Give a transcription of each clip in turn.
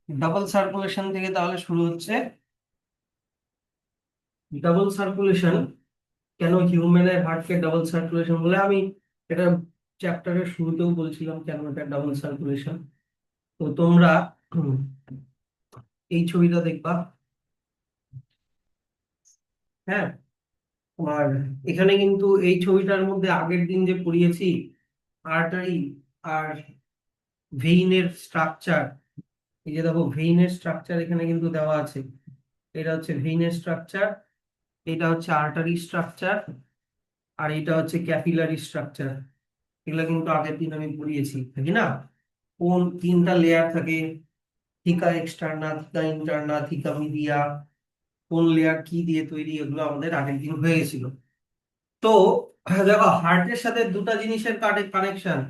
Double circulation থেকে তাহলে শুরু হচ্ছে। ডাবল সার্কুলেশন, কেন হিউম্যানের হার্টকে ডাবল সার্কুলেশন বলে, আমি এটা চ্যাপ্টারের শুরুতেও বলছিলাম কেন এটা ডাবল সার্কুলেশন। তো তোমরা উম, এই ছবিটা দেখবা। হ্যাঁ, আর এখানে কিন্তু এই ছবিটার মধ্যে আগের দিন যে পড়িয়েছি আর্টারি আর ভেইনের স্ট্রাকচার, এই যে দেখো ভেইনের স্ট্রাকচার এখানে কিন্তু দেওয়া আছে। এটা হচ্ছে ভেইনের স্ট্রাকচার, এটা হচ্ছে আর্টারি স্ট্রাকচার, আর এটা হচ্ছে ক্যাপিলারি স্ট্রাকচার। এগুলো কিন্তু আগের দিন আমি পড়িয়েছি, তাই না? কোন তিনটা লেয়ার থাকে, থিকা এক্সটার্না, থিকা ইন্টারনা, থিকা মিডিয়া, কোন লেয়ার কি দিয়ে তৈরি, এগুলো আমাদের আগের দিন হয়ে গেছিল। তো দেখো হার্টের সাথে দুটা জিনিসের কানেকশন।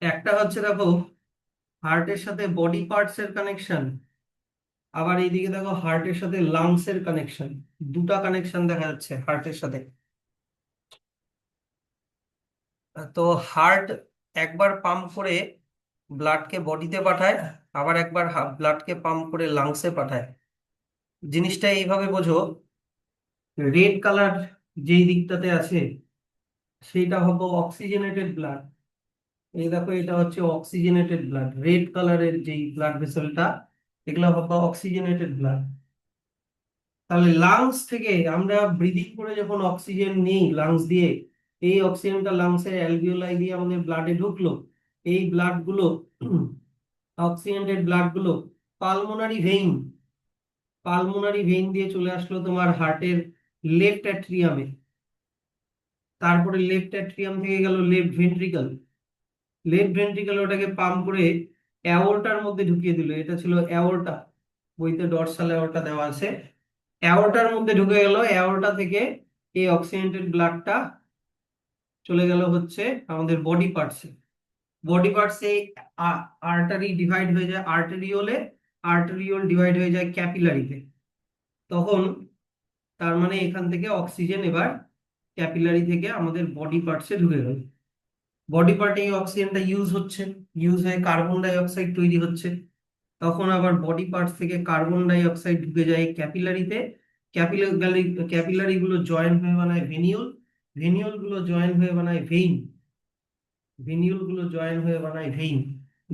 একটা হচ্ছে দেখো হার্টের সাথে বডি পার্টস এর কানেকশন, আবার এইদিকে দেখো হার্টের সাথে লাংস এর কানেকশন। দুটা কানেকশন দেখা যাচ্ছে হার্টের সাথে। তো হার্ট একবার পাম্প করে ব্লাডকে বডিতে পাঠায়, আবার একবার ব্লাডকে পাম্প করে লাংসে পাঠায়। জিনিসটা এইভাবে বোঝো, রেড কালার যেই দিকটাতে আছে সেইটা হলো অক্সিজেনেটেড ব্লাড। এই দেখো এটা হচ্ছে অক্সিজেনেটেড ব্লাড, রেড কালারের যেই ব্লাড ভেসেলটা, এগুলো হলো অক্সিজেনেটেড ব্লাড। তাহলে লাংস থেকে আমরা ব্রিদিং করে যখন অক্সিজেন নিই লাংস দিয়ে, এই অক্সিজেনটা লাংসের অ্যালভিওলাই দিয়ে আমাদের ব্লাডে ঢুকলো। এই ব্লাড গুলো অক্সিজেনেটেড ব্লাড গুলো পালমোনারি ভেইন, পালমোনারি ভেইন দিয়ে চলে আসলো তোমার হার্টের লেফট অ্যাট্রিয়ামে। তারপরে লেফট অ্যাট্রিয়াম থেকে গেল লেফট ভেন্ট্রিকল, লেফট ভেন্ট্রিকল ওটাকে পাম্প করে অ্যাওর্টার মধ্যে ঢুকিয়ে দিল। এটা ছিল অ্যাওর্টা, বইতে ডর্সাল অ্যাওর্টা দেওয়া আছে। অ্যাওর্টার মধ্যে ঢুকে গেল, অ্যাওর্টা থেকে এই অক্সিজেনেটেড ব্লাডটা চলে গেল হচ্ছে আমাদের বডি পার্টসে। বডি পার্টসে আর্টারি ডিভাইড হয়ে যায় আর্টেরিওলে, আর্টেরিওল ডিভাইড হয়ে যায় ক্যাপিলারিতে। তখন তার মানে এখান থেকে অক্সিজেন এবার ক্যাপিলারি থেকে আমাদের বডি পার্টসে ঢুকে গেল। বডি পার্টে এই অক্সিজেনটা ইউজ হচ্ছে, ইউজ হয়ে কার্বন ডাই অক্সাইড তৈরি হচ্ছে। তখন আবার বডি পার্টস থেকে কার্বন ডাই অক্সাইড ঢুকে যায় ক্যাপিলারিতে। ক্যাপিলারি ক্যাপিলারি গুলো জয়েন হয়ে বানায় ভেনিউল, ভেনিউল গুলো জয়েন হয়ে বানায় ভেইন, ভেনিউল গুলো জয়েন হয়ে বানায় ভেইন।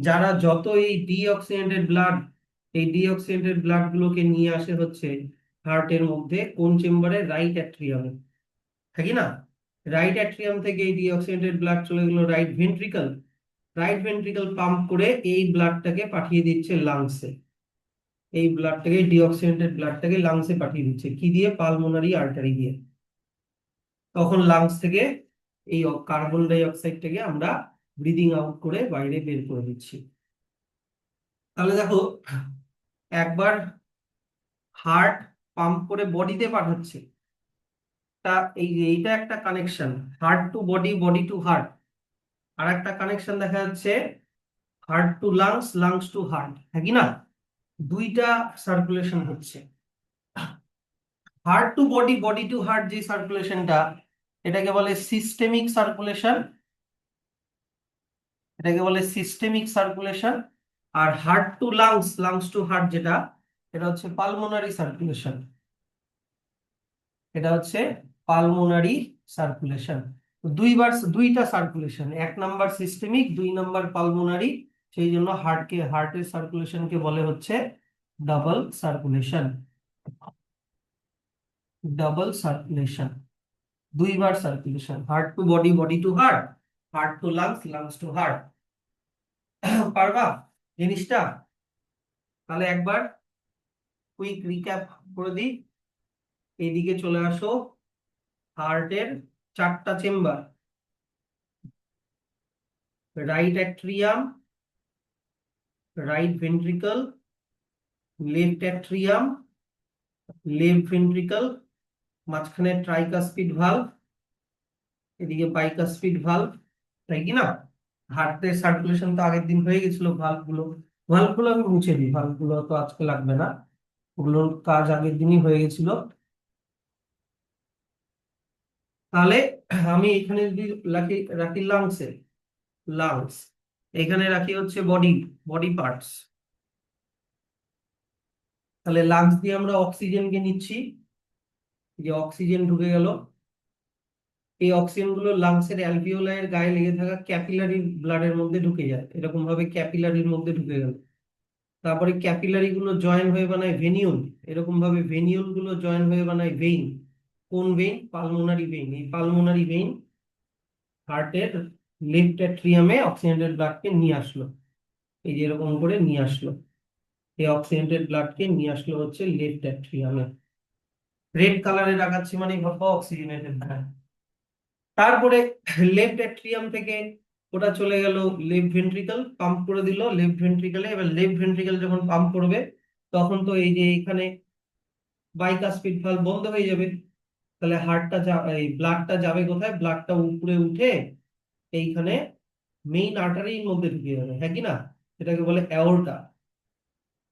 যারা যত এই ডিঅক্সিজেনেটেড ব্লাড, এই ডিঅক্সিজেনেটেড ব্লাড গুলোকে নিয়ে আসে হচ্ছে হার্টের মধ্যে কোন চেম্বারে, রাইট অ্যাট্রিয়ামে, থাকি না? রাইট অ্যাট্রিয়াম থেকে এই ডিঅক্সিজেনেটেড ব্লাড চলে গেলো right ventricle, right ventricle pump করে এই ব্লাডটাকে পাঠিয়ে দিচ্ছে লাংসে। এই ব্লাডটাকে ডিঅক্সিজেনেটেড ব্লাডটাকে লাংসে পাঠিয়ে দিচ্ছে কি দিয়ে, পালমোনারি আর্টারি দিয়ে। তখন লাংস থেকে এই কার্বন ডাই অক্সাইডটাকে আমরা ব্রিদিং আউট করে বাইরে বের করে দিচ্ছি। তাহলে দেখো একবার হার্ট পাম্প করে বডিতে পাঠাচ্ছে, তা এই যে এইটা একটা connection, heart to body, body to heart. আর একটা কানেকশন দেখা যাচ্ছে heart to lungs, lungs to heart, হ্যাঁ কি না? দুইটা সার্কুলেশন হচ্ছে। Heart to body, body to heart যে সার্কুলেশনটা, এটাকে বলে সিস্টেমিক সার্কুলেশন, এটাকে বলে সিস্টেমিক সার্কুলেশন। আর heart to lungs, lungs to heart যেটা, এটা হচ্ছে পালমোনারি সার্কুলেশন, এটা হচ্ছে পালমোনারি সার্কুলেশন। দুইটা সার্কুলেশন, এক নাম্বার সিস্টেমিক, দুই নাম্বার পালমোনারি। সেই জন্য হার্টের সার্কুলেশনকে বলে হচ্ছে ডাবল সার্কুলেশন, ডাবল সার্কুলেশন, দুইবার circulation, heart to body, body to heart, heart to lungs, lungs to heart. পারবা জিনিসটা? তাহলে একবার কুইক রিক্যাপ করে দিই। এইদিকে চলে আসো, হার্টের চারটা chamber, right atrium, right ventricle, left atrium, left ventricle, মাঝখানে ট্রাইকাসপিড ভালভ, এদিকে বাইকাসপিড ভালভ, তাই কি না? হার্টের সার্কুলেশন তো আগের দিন হয়ে গেছিল, ভালভগুলো, ভালভগুলো আমি মুছে দিই, ভালভগুলো তো আজকে লাগবে না, ওগুলোর কাজ আগের দিনই হয়ে গেছিল। তাহলে আমি এখানে যদি রাখি রাখি লাংসে, লাংস, এখানে রাখি হচ্ছে বডি, বডি পার্টস। তাহলে লাংস দিয়ে আমরা অক্সিজেনকে নিচ্ছি, যে অক্সিজেন ঢুকে গেল। এই অক্সিজেন গুলো লাংসের অ্যালভিওলাইয়ের গায়ে লেগে থাকা ক্যাপিলারি ব্লাডের মধ্যে ঢুকে যায়, এরকম ভাবে ক্যাপিলারির মধ্যে ঢুকে গেল। তারপরে ক্যাপিলারি গুলো জয়েন হয়ে বানায় ভেনিউল, এরকম ভাবে ভেনিউল গুলো জয়েন হয়ে বানায় ভেইন। কোন ভেইন? Pulmonary vein. এই পালমোনারি ভেইন হার্টের লেফট অ্যাট্রিয়ামে অক্সিজেন্টেড ব্লাডকে নিয়ে আসলো, এই যে এরকম করে নিয়ে আসলো। এই অক্সিজেন্টেড ব্লাডকে নিয়ে আসলো হচ্ছে লেফট অ্যাট্রিয়ামে। রেড কালারে রাখাচ্ছি মানে ভাবো অক্সিজেনেটেড ব্লাড। তারপরে লেফট অ্যাট্রিয়াম থেকে ওটা চলে গেল লেফট ভেন্ট্রিকল, পাম্প করে দিল লেফট ভেন্ট্রিকলে। এবার লেফট ভেন্ট্রিকল যখন পাম্প করবে তখন তো এই যে এখানে বাইকাসপিড ভালভ বন্ধ হয়ে যাবে। তাহলে এই ব্লাডটা যাবে কোথায়? ব্লাডটা উপরে উঠে এইখানে মেইন আর্টারির মধ্যে ঢুকে যাবে, হ্যাঁ কি না? এটাকে বলে অ্যাওর্টা।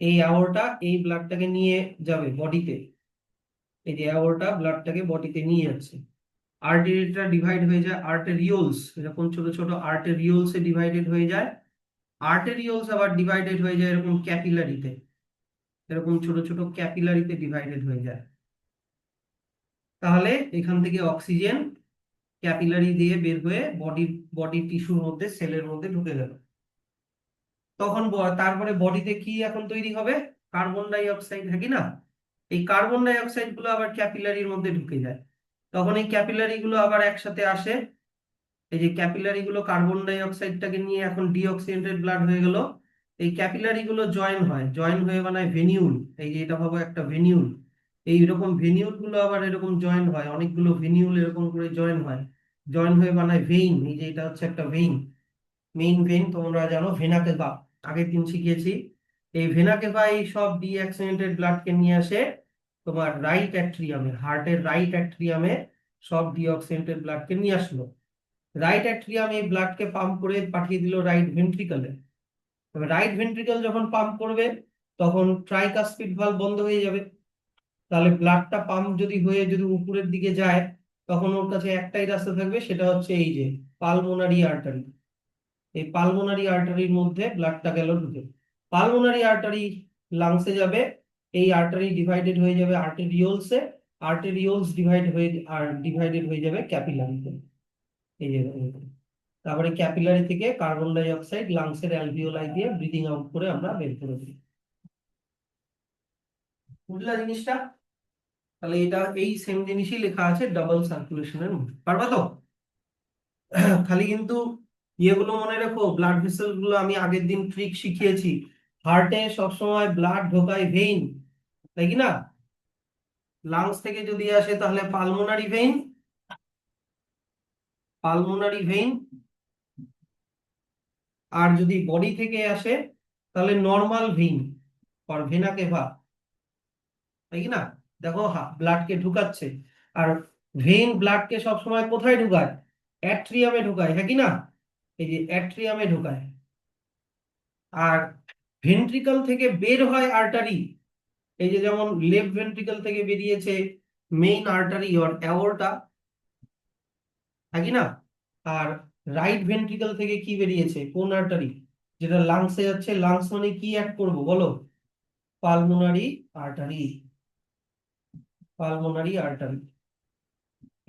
এই অ্যাওর্টা এই ব্লাডটাকে নিয়ে যাবে বডিতে। এই যে অ্যাওর্টা ব্লাডটাকে বডিতে নিয়ে যাচ্ছে। আর্টারিটা ডিভাইড হয়ে যায় আর্টেরিওলস, এরকম ছোট ছোট আর্টেরিওলস এ ডিভাইডেড হয়ে যায়। আর্টেরিওলস আবার ডিভাইডেড হয়ে যায় এরকম ক্যাপিলারিতে, এরকম ছোট ছোট ক্যাপিলারিতে ডিভাইডেড হয়ে যায়। তাহলে এখান থেকে অক্সিজেন ক্যাপিলারি দিয়ে বের হয়ে বডি বডি টিস্যুর মধ্যে, সেলের মধ্যে ঢুকে গেল। তখন তারপরে বডিতে কি এখন তৈরি হবে? কার্বন ডাই অক্সাইড, হ্যাঁ কি না? এই কার্বন ডাই অক্সাইড গুলো আবার ক্যাপিলারির মধ্যে ঢুকে যায়। তখন এই ক্যাপিলারি গুলো আবার একসাথে আসে। এই যে ক্যাপিলারি গুলো কার্বন ডাই অক্সাইডটাকে নিয়ে এখন ডিঅক্সিজেন্টেড ব্লাড হয়ে গেল। এই ক্যাপিলারি গুলো জয়েন হয়, জয়েন হয়ে বানায় ভেনিউল। এই যে এটা ভাবো একটা ভেনিউল। এই রকম ভেনিউল গুলো আবার এরকম জয়েন হয়, অনেকগুলো ভেনিউল এরকম করে জয়েন হয়, জয়েন হয়ে বানায় ভেইন। এই যে এটা হচ্ছে একটা ভেইন, মেইন ভেইন। তোমরা জানো ভেনা কেভা, আগের দিন শিখিয়েছি। এই ভেনা কেভা এই সব ডিঅক্সিজেন্টেড ব্লাডকে নিয়ে আসে তোমার রাইট অ্যাট্রিয়ামে, হার্টের রাইট অ্যাট্রিয়ামে সব ডিঅক্সিজেন্টেড ব্লাডকে নিয়ে আসলো। রাইট অ্যাট্রিয়াম এই ব্লাডকে পাম্প করে পাঠিয়ে দিল রাইট ভেন্ট্রিকলে। রাইট ভেন্ট্রিকল যখন পাম্প করবে তখন ট্রাইকাসপিড ভালভ বন্ধ হয়ে যাবে। তাহলে ব্লাডটা পাম্প যদি হয়ে যদি উপরের দিকে যায় তখন ওর কাছে একটাই রাস্তা থাকবে, সেটা হচ্ছে এই যে পালমোনারি আর্টারি। এই পালমোনারি আর্টারির মধ্যে ব্লাডটা গেল ঢুকে। পালমোনারি আর্টারি লাংসে যাবে, এই আর্টারি ডিভাইডেড হয়ে যাবে আর্টেরিওলসে, আর্টেরিওলস ডিভাইডেড হয়ে যাবে ক্যাপিলারিতে। এই যে তারপরে ক্যাপিলারি থেকে কার্বন ডাই অক্সাইড লাংসের অ্যালভিওলাই দিয়ে ব্রিদিং আউট করে আমরা বের করে দিই। বুঝলা জিনিসটা? তাহলে এটা এই সেম জিনিসই লেখা আছে ডাবল সার্কুলেশনের মধ্যে, পারবা তো? খালি কিন্তু ইয়েগুলো মনে রেখো, ব্লাড ভেসেল গুলো আমি আগের দিন ট্রিক শিখিয়েছি। হার্টে সবসময় ব্লাড ঢোকায় ভেইন, তাই কি না? লাংস থেকে যদি আসে তাহলে পালমোনারি ভেইন, পালমোনারি ভেইন। আর যদি বডি থেকে আসে তাহলে নর্মাল ভেইন আর ভেনা কেভা, তাই কি না? দেখো ব্লাডকে ঢুকাচ্ছে। আর ভেইন ব্লাডকে সবসময় কোথায় ঢুকায়? অ্যাট্রিয়ামে ঢুকায়, হ্যাঁ কি না? এই যে অ্যাট্রিয়ামে ঢুকায়। আর ভেন্ট্রিকল থেকে বের হয় আর্টারি, এই যে যেমন লেফট ভেন্ট্রিকল থেকে বেরিয়েছে মেইন আর্টারি অর অ্যাওর্টা, হ্যাঁ কি না? আর রাইট ভেন্ট্রিকল থেকে কি বেরিয়েছে? কোন আর্টারি? যেটা লাংসে যাচ্ছে। লাংস মানে কি অ্যাড করবো বলো? Pulmonary artery, pulmonary artery.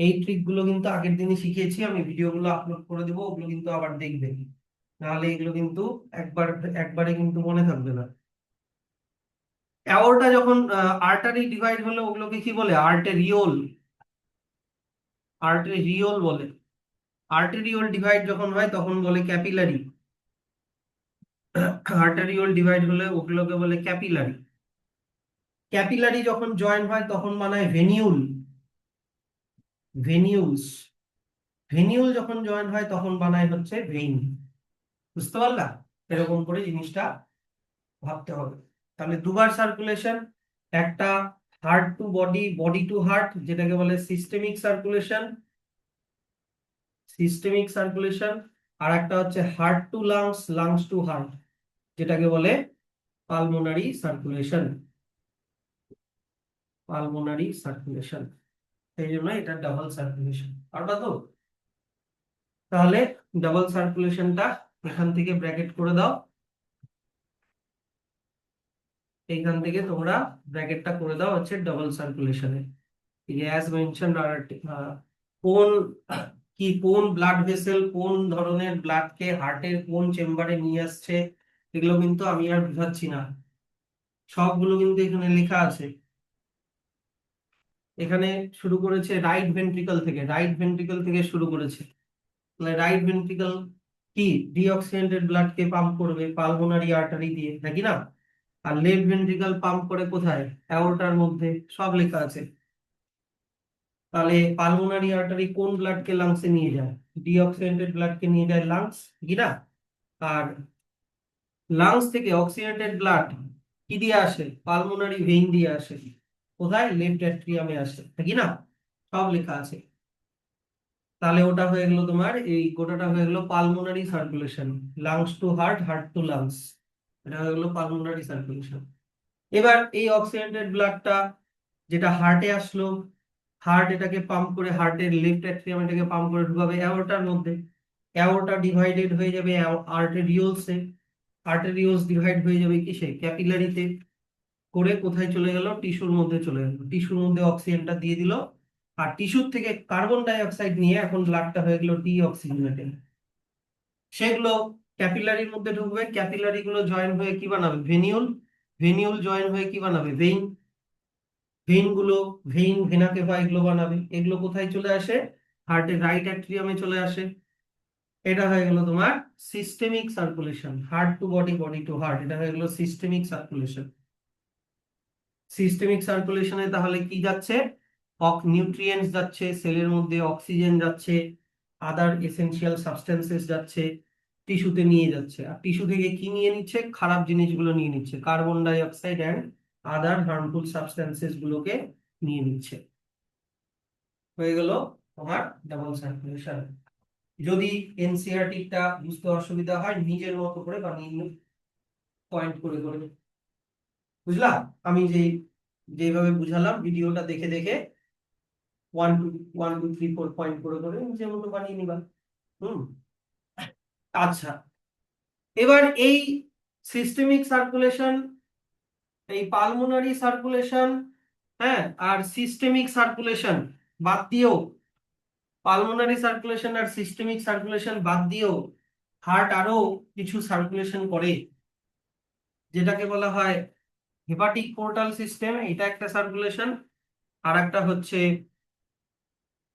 এই ট্রিক গুলো কিন্তু আগের দিনই শিখিয়েছি, আমি ভিডিওগুলো আপলোড করে দেবো, ওগুলো কিন্তু আবার দেখবে, নাহলে এগুলো কিন্তু একবারে কিন্তু মনে থাকবে না। অ্যাওর্টা যখন আর্টারি ডিভাইড হলে ওগুলোকে কি বলে? আর্টেরিওল, আর্টেরিওল বলে। আর্টেরিওল ডিভাইড যখন হয় তখন বলে ক্যাপিলারি। আর্টেরিওল ডিভাইড হলে ওগুলোকে বলে ক্যাপিলারি। ক্যাপিলারি যখন জয়েন হয় তখন বানায় ভেনিউল, ভেনিউলস। ভেনিউল যখন জয়েন হয় তখন বানায় হচ্ছে ভেইন। বুঝতে পারলা? এরকম করে জিনিসটা ভাবতে হবে। তাহলে দুবার সার্কুলেশন, একটা heart to body, body to heart, যেটাকে বলে সিস্টেমিক সার্কুলেশন, সিস্টেমিক সার্কুলেশন। আর একটা হচ্ছে heart to lungs, lungs to heart, যেটাকে বলে পালমোনারি সার্কুলেশন, পালমোনারি সার্কুলেশন। সেই জন্য এটা ডাবল সার্কুলেশন, পারবা তো? তাহলে ডাবল সার্কুলেশনটা এখান থেকে ব্র্যাকেট করে দাও, এইখান থেকে তোমরা ব্র্যাকেটটা করে দাও হচ্ছে ডাবল সার্কুলেশনে। অ্যাজ মেনশন আর কোন কোন ব্লাড ভেসেল কোন ধরনের ব্লাডকে হার্টের কোন চেম্বারে নিয়ে আসছে, এগুলো কিন্তু আমি আর বুঝাচ্ছি না, সবগুলো কিন্তু এখানে লেখা আছে। এখানে শুরু করেছে রাইট ভেন্ট্রিকল থেকে, রাইট ভেন্ট্রিকল থেকে শুরু করেছে। রাইট ভেন্ট্রিকল কি ডিঅক্সিজেনেটেড ব্লাডকে পাম্প করবে পালমোনারি আর্টারি দিয়ে, নাকি না? আর লেফট ভেন্ট্রিকল পাম্প করে কোথায়? অ্যাওর্টার মধ্যে, সব লেখা আছে। তাহলে পালমোনারি আর্টারি কোন ব্লাডকে লাংসে নিয়ে যায়? ডিঅক্সিজেনেটেড ব্লাডকে নিয়ে যায় লাংস, কি না? আর লাংস থেকে অক্সিজেনেটেড ব্লাড কি দিয়ে আসে? পালমোনারি ভেইন দিয়ে আসে। কোথায়? লেফট অ্যাট্রিয়ামে আসে, কি না? সব লেখা আছে। তাহলে ওটা হয়ে গেল তোমার, এই গোটাটা হয়ে গেল pulmonary circulation, lungs to heart, heart to lungs, এটা হয়ে গেল পালমোনারি সার্কুলেশন। এবার এই অক্সিজেনেটেড ব্লাডটা যেটা হার্টে আসলো, হার্ট এটাকে পাম্প করে, হার্টের লেফট অ্যাট্রিয়াম এটাকে পাম্প করে ঢুকাবে অ্যাওর্টার মধ্যে। অ্যাওর্টা ডিভাইডেড হয়ে যাবে আর্টেরিওলসে, আর্টেরিওলস ডিভাইড হয়ে যাবে কিসে? ক্যাপিলারিতে। করে কোথায় চলে গেল? টিস্যুর মধ্যে চলে গেল, টিস্যুর মধ্যে অক্সিজেনটা দিয়ে দিল। আর টিস্যুর থেকে কার্বন ডাই অক্সাইড নিয়ে এখন ব্লাডটা হয়ে গেল ডিঅক্সিজেনেটেড। সেগুলো ক্যাপিলারির মধ্যে ঢুকবে, ক্যাপিলারি গুলো জয়েন হয়ে কি বানাবে? ভেনিউল। ভেনিউল জয়েন হয়ে কি বানাবে? ভেইন। ভেইন গুলো, ভেইন ভেনা কেভা এগুলো বানাবে। এগুলো কোথায় চলে আসে? হার্টের রাইট অ্যাট্রিয়ামে চলে আসে। এটা হয়ে গেল তোমার systemic circulation, heart to body, body to heart, এটা হয়ে গেল সিস্টেমিক সার্কুলেশন। সিস্টেমিক সার্কুলেশনে তাহলে কি যাচ্ছে? নিউট্রিয়েন্টস যাচ্ছে সেলের মধ্যে, অক্সিজেন যাচ্ছে, আদার এসেনশিয়াল সাবস্টেন্সেস যাচ্ছে, টিস্যুতে নিয়ে যাচ্ছে। আর টিস্যু থেকে কি নিয়ে নিচ্ছে? খারাপ জিনিসগুলো নিয়ে নিচ্ছে, carbon dioxide and other harmful substances গুলোকে নিয়ে নিচ্ছে। হয়ে গেল তোমার ডাবল সার্কুলেশন। যদি এনসিআরটিটা বুঝতে অসুবিধা হয় নিজের মতো করে বানিয়ে নিও, পয়েন্ট করে করে। বুঝলা? আমি যেভাবে বুঝালাম ভিডিওটা দেখে দেখে 1 2 1 2 3 4 পয়েন্ট করে করে নিজের মতো বানিয়ে নিবা। হুম। আচ্ছা, এবার এই সিস্টেমিক সার্কুলেশন, এই পালমোনারি সার্কুলেশন, হ্যাঁ, আর সিস্টেমিক সার্কুলেশন বাদ দিয়েও, পালমোনারি সার্কুলেশন আর সিস্টেমিক সার্কুলেশন বাদ দিয়েও হার্ট আরো কিছু সার্কুলেশন করে, যেটাকে বলা হয় হেপাটিক পোর্টাল সিস্টেম, এটা একটা সার্কুলেশন। আর একটা হচ্ছে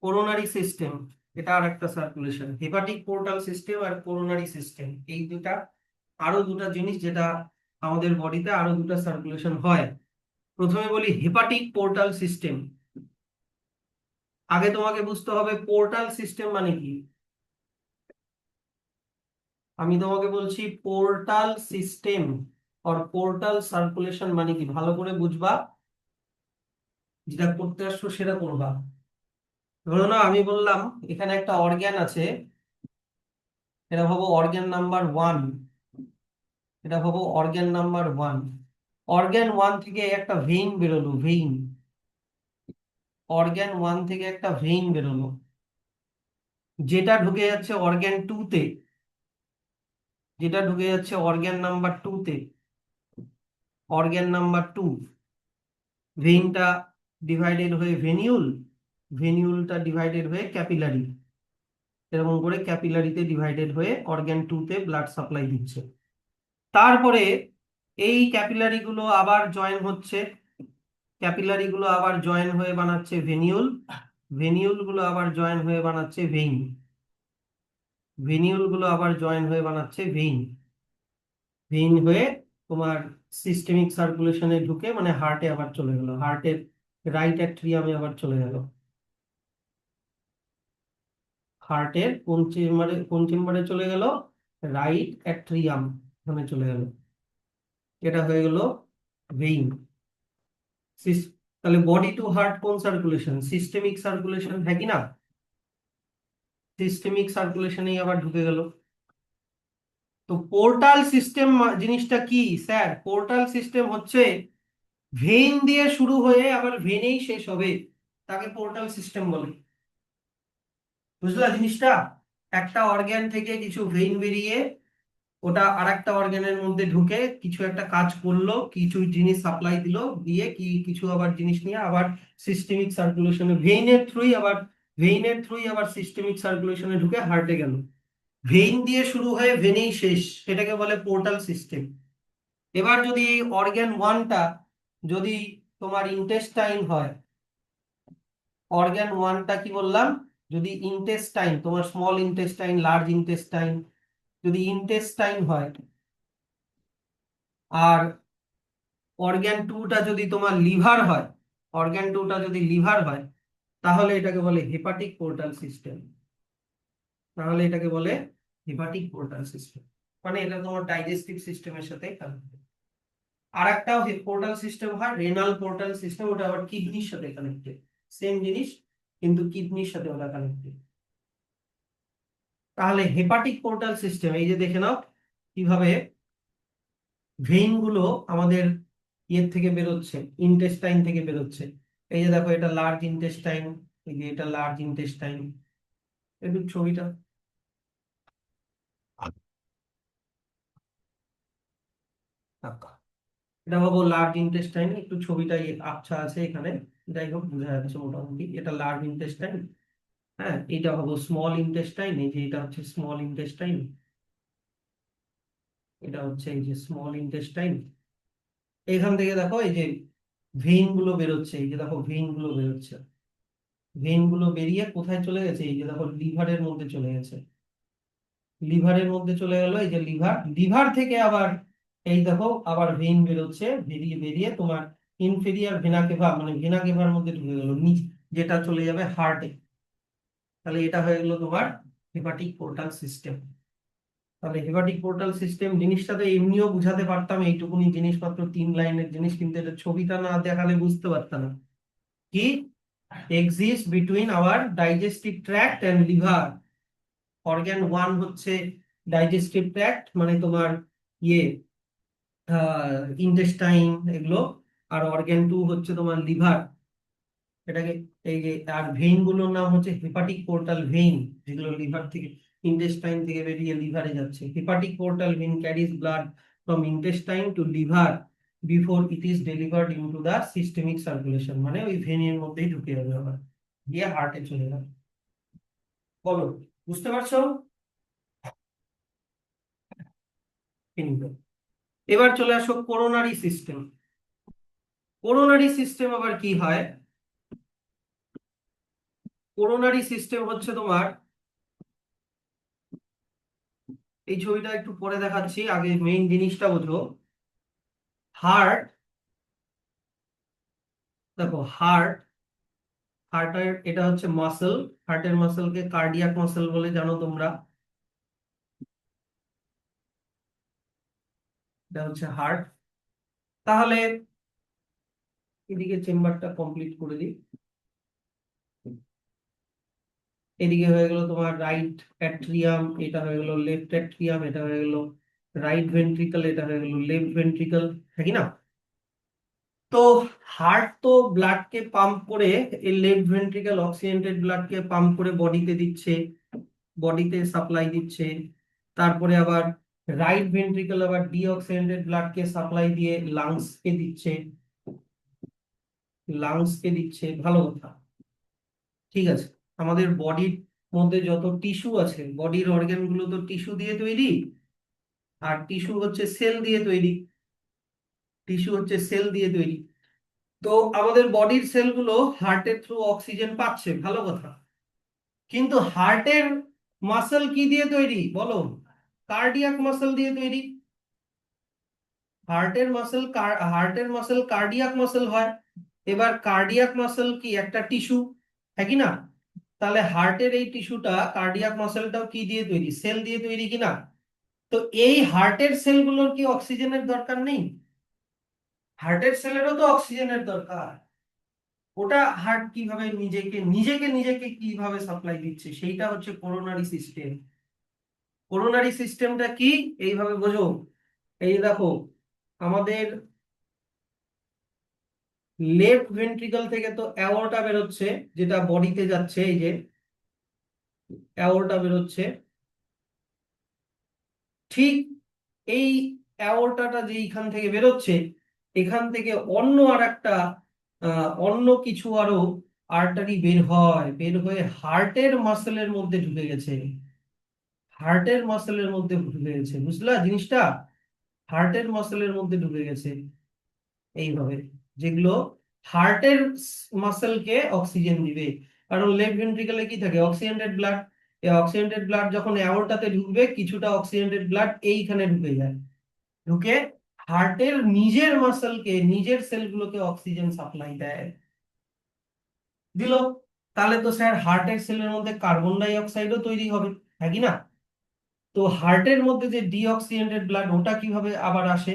কোরোনারি সিস্টেম, এটা আর একটা সার্কুলেশন। হেপাটিক পোর্টাল সিস্টেম আর কোরোনারি সিস্টেম, এই দুটা আরো দুটা জিনিস যেটা আমাদের বডিতে আরো দুটা সার্কুলেশন হয়। প্রথমে বলি হেপাটিক পোর্টাল সিস্টেম। আগে তোমাকে বুঝতে হবে পোর্টাল সিস্টেম মানে কি। আমি তোমাকে বলছি পোর্টাল সিস্টেম আর পোর্টাল সার্কুলেশন মানে কি, ভালো করে বুঝবা, যেটা করতে আসছো সেটা করবা। ধরো না, আমি বললাম এখানে একটা অর্গ্যান আছে, এটা ভাবো অর্গ্যান নাম্বার 1, এটা ভাবো অর্গ্যান নাম্বার 1। অর্গ্যান 1 থেকে একটা ভেইন বেরোলো, ভেইন। অর্গ্যান 1 থেকে একটা ভেইন বেরোলো, যেটা ঢুকে যাচ্ছে অর্গ্যান 2 তে, যেটা ঢুকে যাচ্ছে অর্গ্যান নাম্বার 2 তে। অর্গ্যান নাম্বার 2 ভেইনটা ডিভাইডেড হয়ে ভেনিউল, ভেনিউলটা ডিভাইডেড হয়ে ক্যাপিলারি, এরকম করে ক্যাপিলারিতে ডিভাইডেড হয়ে অর্গ্যান 2 তে ব্লাড সাপ্লাই দিচ্ছে। তারপরে এই ক্যাপিলারি গুলো আবার জয়েন হচ্ছে, ক্যাপিলারি গুলো আবার জয়েন হয়ে বানাচ্ছে ভেনিউল, ভেনিউল গুলো আবার জয়েন হয়ে বানাচ্ছে ভেইন, ভেনিউল গুলো আবার জয়েন হয়ে বানাচ্ছে ভেইন, ভেইন হয়ে তোমার সিস্টেমিক সার্কুলেশনে ঢুকে মানে হার্টে আবার চলে গেল, হার্টের রাইট অ্যাট্রিয়ামে আবার চলে গেল। হার্টের কোন চেম্বারে চলে গেল? রাইট অ্যাট্রিয়াম ওখানে চলে গেল। এটা হয়ে গেল ভেইন। তাহলে বডি টু হার্ট কোন সার্কুলেশন? সিস্টেমিক সার্কুলেশন, হ্যাঁ কি না? সিস্টেমিক সার্কুলেশনেই আবার ঢুকে গেল। তো পোর্টাল সিস্টেম জিনিসটা কি স্যার? পোর্টাল সিস্টেম হচ্ছে ভেইন দিয়ে শুরু হয়ে আবার ভেনেই শেষ হবে, তাকে পোর্টাল সিস্টেম বলে। বুঝলা জিনিসটা? একটা অর্গ্যান থেকে কিছু ভেইন বেরিয়ে ওটা আরেকটা অর্গানের মধ্যে ঢুকে কিছু একটা কাজ করলো, কিছু জিনিস সাপ্লাই দিল, দিয়ে কি কিছু আবার জিনিস নিয়ে আবার সিস্টেমিক সার্কুলেশনে ভেইনের থ্রুই আবার সিস্টেমিক সার্কুলেশনে ঢুকে হার্টে গেল। ভেইন দিয়ে শুরু হয়ে ভেনেই শেষ, সেটাকে বলে পোর্টাল সিস্টেম। এবার যদি এই অর্গান ওয়ানটা যদি তোমার ইন্টেস্টাইন হয়, অর্গান ওয়ানটা কি বললাম, যদি ইন্টেস্টাইন, তোমার স্মল ইন্টেস্টাইন, লার্জ ইন্টেস্টাইন, যদি ইন্টেস্টাইন হয়, আর অর্গান টুটা যদি তোমার লিভার হয়, অর্গান টুটা যদি লিভার হয়, তাহলে এটাকে বলে হেপাটিক পোর্টাল সিস্টেম। তাহলে এটাকে বলে হেপাটিক পোর্টাল সিস্টেম, মানে এটা তোমার ডাইজেস্টিভ সিস্টেমের সাথে কানেক্টেড। আর একটা পোর্টাল সিস্টেম হয় রেনাল পোর্টাল সিস্টেম, ওটা আবার কিডনির সাথে কানেক্টেড। সেম জিনিস, কিন্তু কিডনির সাথে ওটা কানেক্টেড। তাহলে হেপাটিক পোর্টাল সিস্টেম, এই যে দেখে নাও কিভাবে ভেইন গুলো আমাদের ইয়ের থেকে বেরোচ্ছে, ইন্টেস্টাইন থেকে বেরোচ্ছে। এই যে দেখো, এটা লার্জ ইন্টেস্টাইন, এই যে এটা লার্জ ইন্টেস্টাইন, একটু ছবিটা আঁকা। এটা ভাবো লার্জ ইন্টেস্টাইন, একটু ছবিটা আবছা আছে এখানে, যাই হোক বোঝা যাচ্ছে মোটামুটি এটা লার্জ ইন্টেস্টাইন। হ্যাঁ, এটা ভাবো স্মল ইন্টেস্টাইন, এই যে এটা হচ্ছে স্মল ইন্টেস্টাইন, এটা হচ্ছে এই যে স্মল ইন্টেস্টাইন। এখান থেকে দেখো এই যে ভেইন গুলো বেরোচ্ছে, এই যে দেখো ভেইন গুলো বেরোচ্ছে, ভেইন গুলো বেরিয়ে কোথায় চলে গেছে, এই যে দেখো লিভারের মধ্যে চলে গেছে। লিভারের মধ্যে চলে গেল, এই যে লিভার, লিভার থেকে আবার এই দেখো আবার ভেইন বেরোচ্ছে, বেরিয়ে বেরিয়ে তোমার ইনফেরিয়ার ভেনা কেভা, মানে ভেনা কেভার মধ্যে ঢুকে গেল নিচ, যেটা চলে যাবে হার্টে। তাহলে এটা হয়ে গেল তোমার হেপাটিক পোর্টাল সিস্টেম। তাহলে হেপাটিক পোর্টাল সিস্টেম জিনিসটা তো এমনিও বুঝাতে পারতাম, এইটুকুনি জিনিসপত্র 3 লাইনের জিনিস, কিন্তু এটা ছবিটা না দেখালে বুঝতে পারতাম না। কি exist between hour digestive tract and liver. Organ one হচ্ছে ডাইজেস্টিভ ট্র্যাক্ট, মানে তোমার ইয়ে ইন্টেস্টাইন এগুলো, আর অর্গান টু হচ্ছে তোমার লিভার। এটাকে এই যে, আর ভেইন গুলোর নাম হচ্ছে হেপাটিক পোর্টাল ভেইন, যেগুলো লিভার থেকে ইন্টেস্টাইন থেকে বেরিয়ে লিভারে যাচ্ছে। Hepatic portal vein carries blood from intestine to liver before it is delivered into the systemic circulation, মানে ওই ভেনের মধ্যেই ঢুকে যাবে আবার, গিয়ে হার্টে চলে যাবে। বলো, বুঝতে পারছো? এবার চলে আসো করোনারি সিস্টেম। করোনারি সিস্টেম আবার কি হয়? করোনারি সিস্টেম হচ্ছে তোমার, এই ছবিটা একটু পরে দেখাচ্ছি, আগে মেইন জিনিসটা বোঝো। হার্ট, দেখো হার্ট, হার্টের এটা হচ্ছে মাসেল, হার্টের মাসেলকে কার্ডিয়াক মাসেল বলে জানো তোমরা। এটা হচ্ছে হার্ট। তাহলে এদিকে চেম্বারটা কমপ্লিট করে দিই। এদিকে হয়ে গেল তোমার রাইট অ্যাট্রিয়াম, এটা হয়ে গেল লেফট অ্যাট্রিয়াম, এটা হয়ে গেল রাইট ভেন্ট্রিকল, এটা হয়ে গেল লেফট ভেন্ট্রিকল, ঠিক না? তো হার্ট তো ব্লাডকে পাম্প করে, এই লেফট ভেন্ট্রিকল অক্সিজেন্টেড ব্লাডকে পাম্প করে বডিতে দিচ্ছে, বডিতে সাপ্লাই দিচ্ছে। তারপরে আবার রাইট ভেন্ট্রিকল আবার ডিঅক্সিজেন্টেড ব্লাডকে সাপ্লাই দিয়ে লাংসকে দিচ্ছে, লাংসকে দিচ্ছে, ভালো কথা। ঠিক আছে, আমাদের বডির মধ্যে যত টিস্যু আছে, বডির অর্গান গুলো তো টিস্যু দিয়ে তৈরি, আর টিস্যু হচ্ছে সেল দিয়ে তৈরি, টিস্যু হচ্ছে সেল দিয়ে তৈরি। তো আমাদের বডির সেলগুলো হার্টের থ্রু অক্সিজেন পাচ্ছে, ভালো কথা। কিন্তু হার্টের মাসেল কি দিয়ে তৈরি বলো? কার্ডিয়াক মাসেল দিয়ে তৈরি। হার্টের মাসেল কার্ডিয়াক মাসেল হয়। এবার কার্ডিয়াক মাসেল কি একটা টিস্যু, হ্যাঁ কি না? তাহলে হার্টের এই টিস্যুটা, কার্ডিয়াক মাসেলটাও কি দিয়ে তৈরি? সেল দিয়ে তৈরি কি না? তো এই হার্টের সেলগুলোর কি অক্সিজেনের দরকার নেই? হার্টের সেলেরও তো অক্সিজেনের দরকার। ওটা হার্ট কিভাবে নিজেকে নিজেকে নিজেকে কিভাবে সাপ্লাই দিচ্ছে, সেইটা হচ্ছে করোনারি সিস্টেম। করোনারি সিস্টেমটা কি, এইভাবে বোঝো। এই দেখো, আমাদের লেফট ভেন্ট্রিকল থেকে তো অ্যাওর্টা বেরোচ্ছে, যেটা বডিতে যাচ্ছে, এই যে অ্যাওর্টা বেরোচ্ছে। ঠিক এই অ্যাওর্টাটা যে এইখান থেকে বেরোচ্ছে, এখান থেকে অন্য আর একটা অন্য কিছু আরো আর্টারি বের হয়, বের হয়ে হার্টের মাসেলের মধ্যে ঢুকে গেছে। হার্টের মাসেলের মধ্যে ঢুকে গেছে, বুঝলা জিনিসটা? হার্টের মাসেলের মধ্যে ঢুকে গেছে এইভাবে, যেগুলো হার্টের মাসেলকে অক্সিজেন দিবে। কারণ লেফট ভেন্ট্রিকলে কি থাকে? অক্সিজেন্টেড ব্লাড। এই অক্সিজেন্টেড ব্লাড যখন অ্যাওর্টাতে ঢুকবে, কিছুটা অক্সিজেন্টেড ব্লাড এইখানে ঢুকে যায়, ঢুকে হার্টের নিজের মাসেলকে, নিজের সেলগুলোকে অক্সিজেন সাপ্লাই দেয়। দিল। তাহলে তো স্যার হার্টের সেলের মধ্যে কার্বন ডাই অক্সাইডও তৈরি হবে, হ্যাঁ কি না? তো হার্টের মধ্যে যে ডিঅক্সিজেন্টেড ব্লাড, ওটা কিভাবে আবার আসে?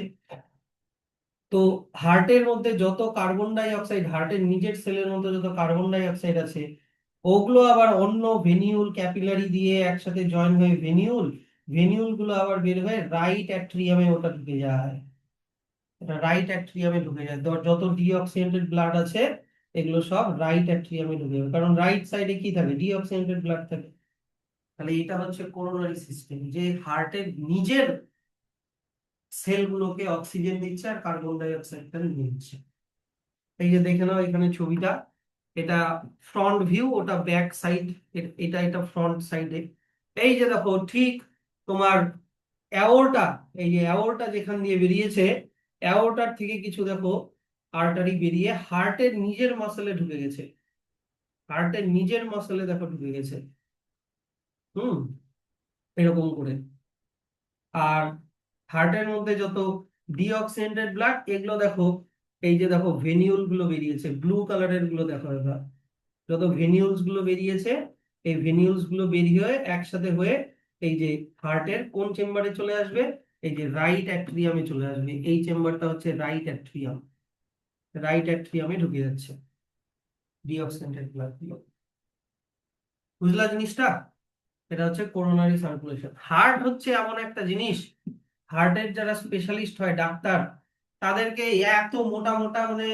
তো হার্টের মধ্যে যত কার্বন ডাই অক্সাইড, হার্টের নিজের সেলের মধ্যে যত কার্বন ডাই অক্সাইড আছে, ওগুলো আবার অন্য ভেনিউল ক্যাপিলারি দিয়ে একসাথে জয়েন হয়ে ভেনিউল, ভেনিউল গুলো আবার বের হয়ে রাইট অ্যাট্রিয়ামে ওটা ঢুকে যায়। এটা রাইট অ্যাট্রিয়ামে ঢুকে যায়। যত ডিঅক্সিজেন্টেড ব্লাড আছে, এগুলো সব রাইট অ্যাট্রিয়ামে ঢুকে যাবে, কারণ রাইট সাইডে কি থাকে? ডিঅক্সিজেন্টেড ব্লাড থাকে। তাহলে এটা হচ্ছে কোরোনারি সিস্টেম, যে হার্টের নিজের সেলগুলোকে অক্সিজেন দিচ্ছে আর কার্বন ডাই অক্সাইডটা নিয়ে নিচ্ছে। এই যে দেখে নাও এখানে ছবিটা, এটা ফ্রন্ট ভিউ, ওটা ব্যাক সাইড, এটা এটা ফ্রন্ট সাইডে। এই যে দেখো ঠিক তোমার অ্যাওর্টা, এই যে অ্যাওর্টা যেখান দিয়ে বেরিয়েছে, অ্যাওর্টার থেকে কিছু দেখো আর্টারি বেরিয়ে হার্টের নিজের মাসেলে ঢুকে গেছে। হার্টের নিজের মাসেলে দেখো ঢুকে গেছে। হুম, এরকম করে। আর হার্টের মধ্যে যত ডিঅক্সিজেন্টেড ব্লাড, এগুলো দেখো, এই যে দেখো ভেনিউল গুলো বেরিয়েছে, ব্লু কালারের গুলো দেখো এবার, যত ভেনিউলস গুলো বেরিয়েছে, এই ভেনিউলস গুলো বেরিয়ে হয়ে একসাথে হয়ে এই যে হার্টের কোন চেম্বারে চলে আসবে? এই যে রাইট অ্যাট্রিয়ামে চলে আসবে। এই চেম্বারটা হচ্ছে রাইট অ্যাট্রিয়াম। রাইট অ্যাট্রিয়ামে ঢুকে যাচ্ছে ডিঅক্সিজেন্টেড ব্লাড গুলো। বুঝলা জিনিসটা? এটা হচ্ছে করোনারি সার্কুলেশন। হার্ট হচ্ছে এমন একটা জিনিস, হার্টের যারা স্পেশালিস্ট হয় ডাক্তার, তাদেরকে এত মোটা মোটা মানে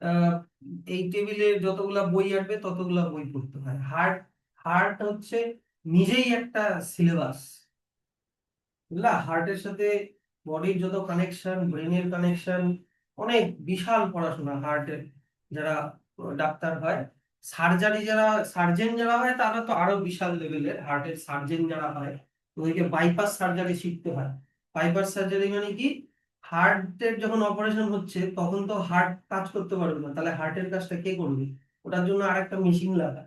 আহ, এই টেবিলে যতগুলা বই আসবে ততগুলা বই পড়তে হয়। হার্ট, হার্ট হচ্ছে নিজেই একটা সিলেবাস, বুঝলা? হার্টের সাথে বডির যত কানেকশন, ব্রেনের কানেকশন, অনেক বিশাল পড়াশোনা হার্টের। যারা ডাক্তার হয়, সার্জারি যারা, সার্জেন যারা হয়, তারা তো আরো বিশাল লেভেলের। হার্টের সার্জেন যারা হয়, ওইকে বাইপাস সার্জারি শিখতে হয়। বাইপাস সার্জারি মানে কি? হার্টের যখন অপারেশন হচ্ছে, তখন তো হার্ট কাজ করতে পারবে না, তাহলে হার্টের কাজটা কে করবে? ওটার জন্য আরেকটা মেশিন লাগা।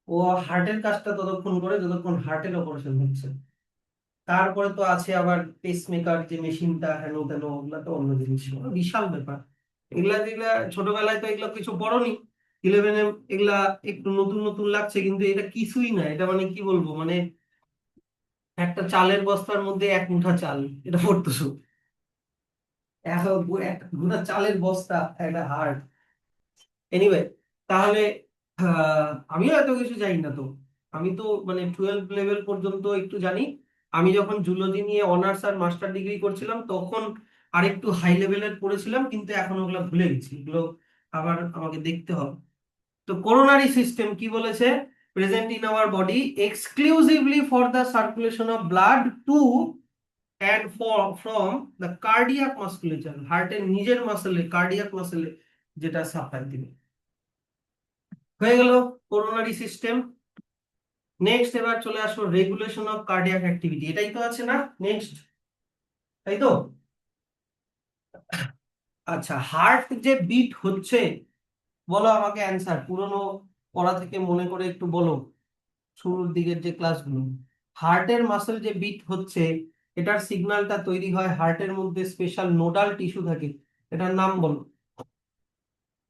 ও হার্টের কাজটা ততক্ষণ করে যতক্ষণ হার্টের অপারেশন হচ্ছে। তারপরে তো আছে আবার পেসমেকার যে মেশিনটা, হেন তেন, ওগুলা তো অন্য জিনিস, ওগুলো বিশাল ব্যাপার। এগুলা যেগুলা ছোটবেলায় তো এগুলো কিছু পড়োনি, ইলেভেনে, এগুলা একটু নতুন নতুন লাগছে, কিন্তু এটা কিছুই না। এটা মানে কি বলবো, মানে একটা চালের বস্তার মধ্যে এক মুঠা চাল, এটা পড়তেছো। এক মুঠা চালের বস্তা, একটা হার্ট। এনিওয়ে, তাহলে আমিও এত কিছু জানি না তো। আমি তো মানে 12 লেভেল পর্যন্ত একটু জানি। আমি যখন জুলজি নিয়ে অনার্স আর মাস্টার ডিগ্রি করছিলাম, তখন আরেকটু হাই লেভেলের পড়েছিলাম, কিন্তু এখন ওগুলো ভুলে গেছি, এগুলো আবার আমাকে দেখতে হবে। তো করোনারি সিস্টেম কি বলেছে? Present in our body exclusively for the circulation of blood to and from the cardiac musculature, হার্টের নিজের মাসেলে, কার্ডিয়াক মাসেলে যেটা সাপ্লাই দিবে। হয়ে গেল করোনারি সিস্টেম। নেক্সট এবার চলে আসো রেগুলেশন অফ কার্ডিয়াক অ্যাক্টিভিটি, এটাই তো আছে না নেক্সট, তাই তো? আচ্ছা, হার্ট যে বিট হচ্ছে, বলো আমাকে অ্যান্সার, পুরনো পড়া থেকে মনে করে একটু বলো, শুরুর দিকের যে ক্লাসগুলো। হার্টের মাসেল যে বিট হচ্ছে, এটার সিগন্যালটা তৈরি হয় হার্টের মধ্যে স্পেশাল নোডাল টিস্যু থাকে, এটার নাম বলো।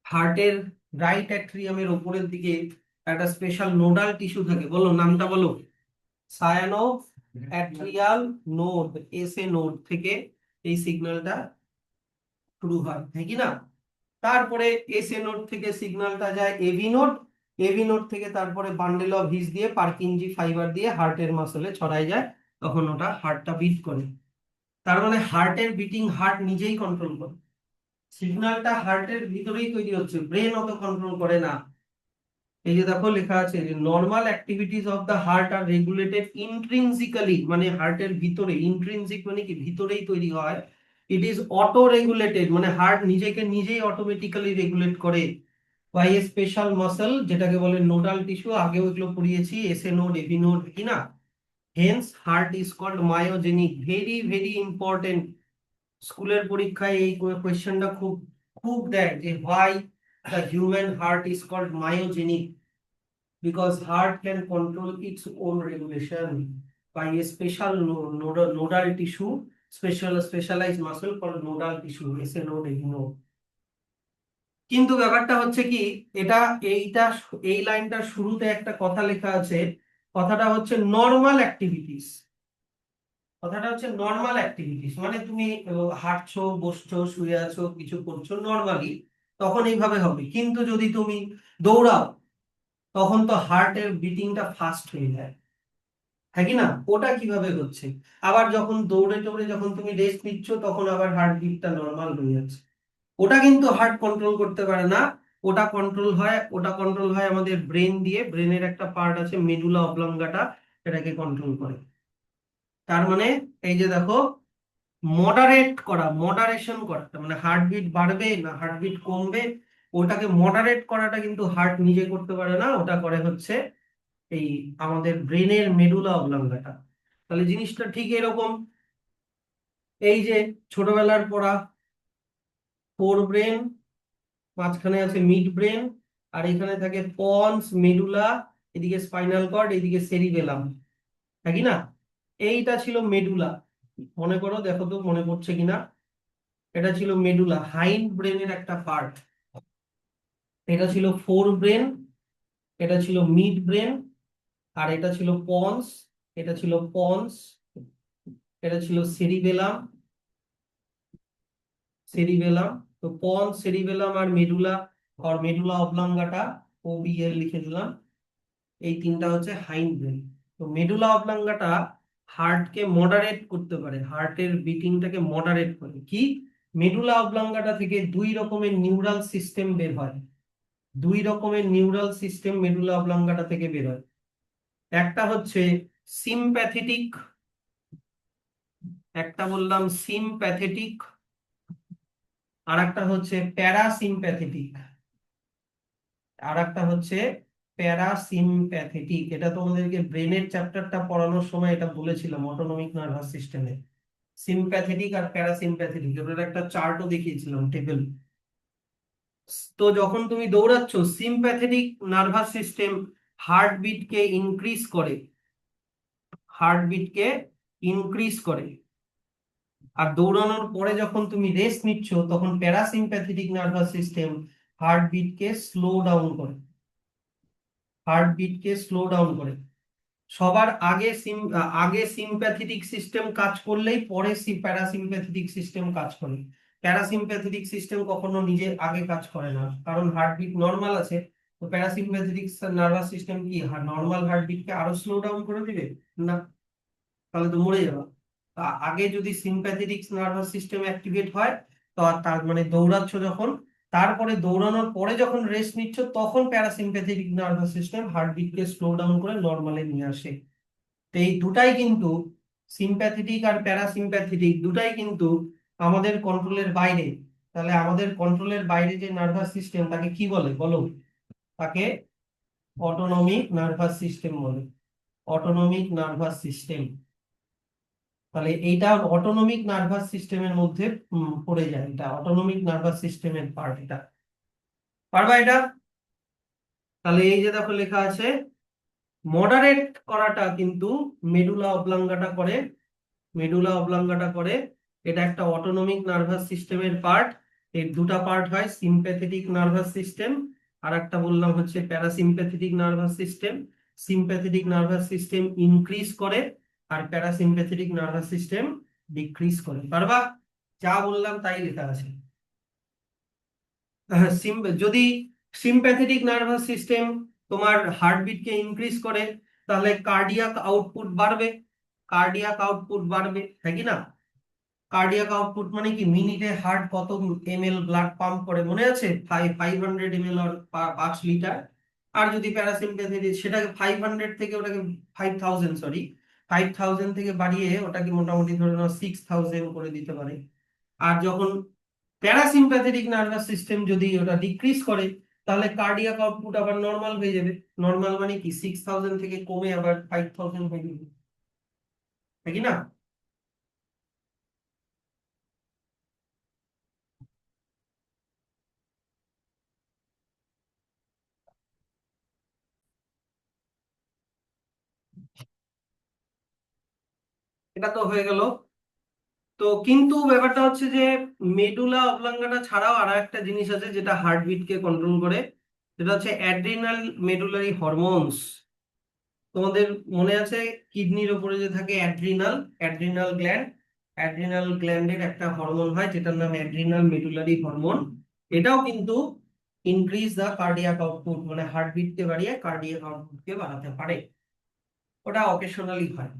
হার্টের রাইট অ্যাট্রিয়ামের উপরের দিকে একটা স্পেশাল নোডাল টিস্যু থাকে, বলো নামটা বলো। Cyano atrial node, SA node থেকে এই সিগন্যালটা শুরু হয়, হ্যাঁ কি না? তারপরে এসএ নোড থেকে সিগন্যালটা যায় এভি নোড, এভি নোড থেকে তারপরে বান্ডেল অফ হিস দিয়ে, পার্কিনজি ফাইবার দিয়ে হার্টের মাসলে ছড়ায় যায়, তখন ওটা হার্টটা বিট করে। তার মানে হার্টের বিটিং হার্ট নিজেই কন্ট্রোল করে। সিগন্যালটা হার্টের ভিতরেই তৈরি হচ্ছে, ব্রেন অত কন্ট্রোল করে না। এই যে দেখো লেখা আছে যে normal activities of the heart আর রেগুলেটেড ইন্ট্রিনসিক্যালি, মানে হার্টের ভিতরে, ইন্ট্রিনসিক মানে কি ভিতরেই তৈরি হয়। ইট ইজ অটো রেগুলেটেড, মানে হার্ট নিজেকে নিজেই অটোমেটিক্যালি রেগুলেট করে বাই এ স্পেশাল মাসল, যেটাকে বলে নোডাল টিস্যু। আগেও এগুলো পড়িয়েছি, এসএ নোড, এভি নোড, কি না। Hence heart is called myogenic. Very very important, স্কুলের পরীক্ষায় এই কোয়েশ্চেনটা খুব খুব দেয় যে why the human heart is called myogenic, because heart can control its own regulation by a special nodal tissue, specialized muscle called nodal tissue, এসে node, এই node। কিন্তু ব্যাপারটা হচ্ছে কি, এটা এইটা এই লাইনটার শুরুতে একটা কথা লেখা আছে, কথাটা হচ্ছে নর্মাল অ্যাক্টিভিটিস। কথাটা হচ্ছে নর্মাল অ্যাক্টিভিটিস, মানে তুমি হাঁটছো, বসছো, শুয়ে আছো, কিছু করছো নর্মালি, তখন এইভাবে হবে। কিন্তু যদি তুমি দৌড়াও, তখন তো হার্টের বিটিংটা ফাস্ট হয়ে যায়, হ্যাঁ কি না। ওটা কিভাবে হচ্ছে, আবার যখন দৌড়ে দৌড়ে যখন তুমি রেস্ট নিচ্ছ, তখন আবার হার্টবিটটা নর্মাল হয়ে যাচ্ছে। ওটা কিন্তু হার্ট কন্ট্রোল করতে পারে না। ওটা কন্ট্রোল হয় আমাদের ব্রেন দিয়ে। ব্রেনের একটা পার্ট আছে মেডুলা অবলঙ্গাটা, এটাকে কন্ট্রোল করে। তার মানে এই যে দেখো, মডারেশন করাটা, মানে হার্টবিট বাড়বে না হার্টবিট কমবে, ওটাকে মডারেট করাটা কিন্তু হার্ট নিজে করতে পারে না, ওটা করে হচ্ছে এই আমাদের ব্রেনের মেডুলা অবলঙ্গাটা। তাহলে জিনিসটা ঠিক এরকম, এই যে ছোটবেলার পড়া, ফোর ব্রেন, মাঝখানে আছে মিড ব্রেন, আর এখানে থাকে পন্স, মেডুলা, এদিকে স্পাইনাল কর্ড, এদিকে সেরিবেলাম, নাকি না। এইটা ছিল মেডুলা। মনে করো, দেখো তো মনে পড়ছে কিনা। এটা ছিল মেডুলা, হাইন্ড ব্রেনের একটা পার্ট। এটা ছিল ফোর ব্রেন, এটা ছিল মিড ব্রেন, আর এটা ছিল পন্স, এটা ছিল পন্স, এটা ছিল সেরিবেলাম, সেরিবেলাম। তো পন্স, সেরিবেলাম আর মেডুলা, আর মেডুলা অবলাঙ্গাটা, ওবিএল লিখে দিলাম। এই তিনটা হচ্ছে হাইন্ড ব্রেন। তো মেডুলা অবলাঙ্গাটা হার্টকে মডারেট করতে পারে, হার্টের বিটিংটাকে মডারেট করে। কি, মেডুলা অবলাঙ্গাটা থেকে দুই রকমের নিউরাল সিস্টেম বের হয়। দুই রকমের নিউরাল সিস্টেম মেডুলা অবলাঙ্গাটা থেকে বের হয়। একটা হচ্ছে সিম্প্যাথেটিক, একটা বললাম সিম্প্যাথেটিক, আর একটা হচ্ছে প্যারাসিম্প্যাথেটিক, আর একটা হচ্ছে প্যারাসিম্প্যাথেটিক। এটা তোমাদেরকে ব্রেনের চ্যাপ্টারটা পড়ানোর সময় এটা বলেছিলাম, অটোনমিক নার্ভাস সিস্টেমে। সিম্প্যাথেটিক আর প্যারাসিম্প্যাথেটিক, এটার একটা চার্টও দেখিয়েছিলাম, টেবিল। তো যখন তুমি দৌড়াচ্ছ, সিম্প্যাথেটিক নার্ভাস সিস্টেম হার্টবিটকে ইনক্রিজ করে, হার্টবিটকে ইনক্রিজ করে। আর দৌড়ানোর পরে যখন তুমি রেস্ট নিচ্ছ, তখন প্যারাসিম্প্যাথেটিক নার্ভাস সিস্টেম হার্টবিটকে স্লো ডাউন করে, হার্টবিটকে স্লো ডাউন করে। সবার আগে আগে সিম্প্যাথেটিক সিস্টেম কাজ করলেই পরে প্যারাসিম্প্যাথেটিক সিস্টেম কাজ করে। প্যারাসিম্প্যাথেটিক সিস্টেম কখনো নিজে আগে কাজ করে না, কারণ হার্টবিট নর্মাল আছে। তো প্যারাসিম্প্যাথেটিক নার্ভাস সিস্টেম কি নর্মাল হার্টবিটকে আরো স্লো ডাউন করে দিবে? না, তাহলে তো মরে যাবে। আগে যদি সিম্প্যাথেটিক নার্ভাস সিস্টেম অ্যাক্টিভেট হয়, তো তার মানে দৌড়াচ্ছ যখন, তারপরে দৌড়ানোর পরে যখন রেস্ট নিচ্ছ, তখন প্যারাসিম্প্যাথেটিক নার্ভাস সিস্টেম হার্টবিটকে স্লো ডাউন করে নর্মালে নিয়ে আসে। তো এই দুটাই কিন্তু, সিম্প্যাথেটিক আর প্যারাসিম্প্যাথেটিক দুটাই কিন্তু আমাদের কন্ট্রোলের বাইরে। তাহলে আমাদের কন্ট্রোলের বাইরে যে নার্ভাস সিস্টেম, তাকে কি বলে বলো? তাকে অটোনমিক নার্ভাস সিস্টেম বলে, অটোনমিক নার্ভাস সিস্টেম। তাহলে এইটা অটোনমিক নার্ভাস সিস্টেমের মধ্যে পড়ে যায়, এটা অটোনমিক নার্ভাস সিস্টেমের পার্ট এটা। পারবা এটা? তাহলে এই যে দেখো লেখা আছে, মডারেট করাটা কিন্তু মেডুলা অবলাঙ্গাটা করে, মেডুলা অবলাঙ্গাটা করে। এটা একটা অটোনমিক নার্ভাস সিস্টেমের পার্ট। এর দুটা পার্ট হয়, সিম্প্যাথেটিক নার্ভাস সিস্টেম, আর একটা বললাম হচ্ছে parasympathetic nervous system. Sympathetic nervous system increase করে, আর প্যারাসিম্প্যাথেটিক নার্ভাস সিস্টেম ডিক্রিজ করে। পারবা? যা বললাম তাই লেখা আছে। যদি সিম্প্যাথেটিক নার্ভাস সিস্টেম তোমার হার্টবিটকে ইনক্রিজ করে, তাহলে কার্ডিয়াক আউটপুট বাড়বে, কার্ডিয়াক আউটপুট বাড়বে, হ্যাঁ কি না। কার্ডিয়াক আউটপুট মানে কি, মিনিটে হার্ট কত ml ব্লাড পাম্প করে, মনে আছে? 500 ml আর 5 লিটার। আর যদি প্যারাসিম্প্যাথেটিক সেটাকে 500 থেকে ওটাকে 5000, সরি 5000 থেকে বাড়িয়ে ওটাকে মোটামুটি ধরে নাও 6000 করে দিতে পারে। আর যখন প্যারাসিম্প্যাথেটিক নার্ভাস সিস্টেম যদি ওটা ডিক্রিজ করে, তাহলে কার্ডিয়াক আউটপুট আবার নর্মাল হয়ে যাবে। নর্মাল মানে কি 6000 থেকে কমে আবার 5000 হয়ে যাবে, তাই কি না? এটা তো হয়ে গেল। তো কিন্তু ব্যাপারটা হচ্ছে যে মেডুলা অবলাঙ্গাটা ছাড়াও আরো একটা জিনিস আছে যেটা হার্টবিট কে কন্ট্রোল করে, সেটা হচ্ছে অ্যাড্রিনাল মেডুলারি হরমোনস। তোমাদের মনে আছে কিডনির ওপরে যে থাকে অ্যাড্রিনাল, অ্যাড্রিনাল গ্ল্যান্ড, অ্যাড্রিনাল গ্ল্যান্ডের একটা হরমোন হয় যেটার নাম অ্যাড্রিনাল মেডুলারি হরমোন। এটাও কিন্তু ইনক্রিজ দা কার্ডিয়াক আউটপুট, মানে হার্টবিট কে বাড়িয়ে কার্ডিয়াক আউটপুট কে বাড়াতে পারে। ওটা অকেশনালি হয়।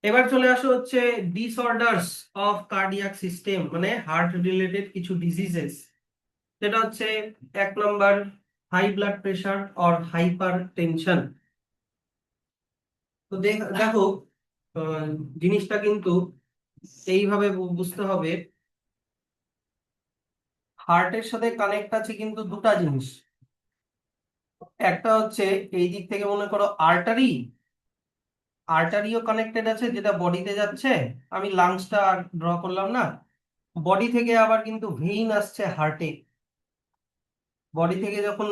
এবার চলে আসো হচ্ছে ডিসঅর্ডারস অফ কার্ডিয়াক সিস্টেম, মানে হার্ট রিলেটেড কিছু ডিজিজেস। সেটা হচ্ছে 1 number high blood pressure or hypertension. তো দেখো, আহ, জিনিসটা কিন্তু এইভাবে বুঝতে হবে। হার্টের সাথে কানেক্ট আছে কিন্তু দুটা জিনিস। একটা হচ্ছে এই দিক থেকে মনে করো আর্টারি, আর্টারিও কানেক্টেড আছে যেটা বডিতে যাচ্ছে। আমি লাংসটা আর ড্র করলাম না। বডি থেকে আবার কিন্তু ভেইন আসছে হার্টে। বডি থেকে যখন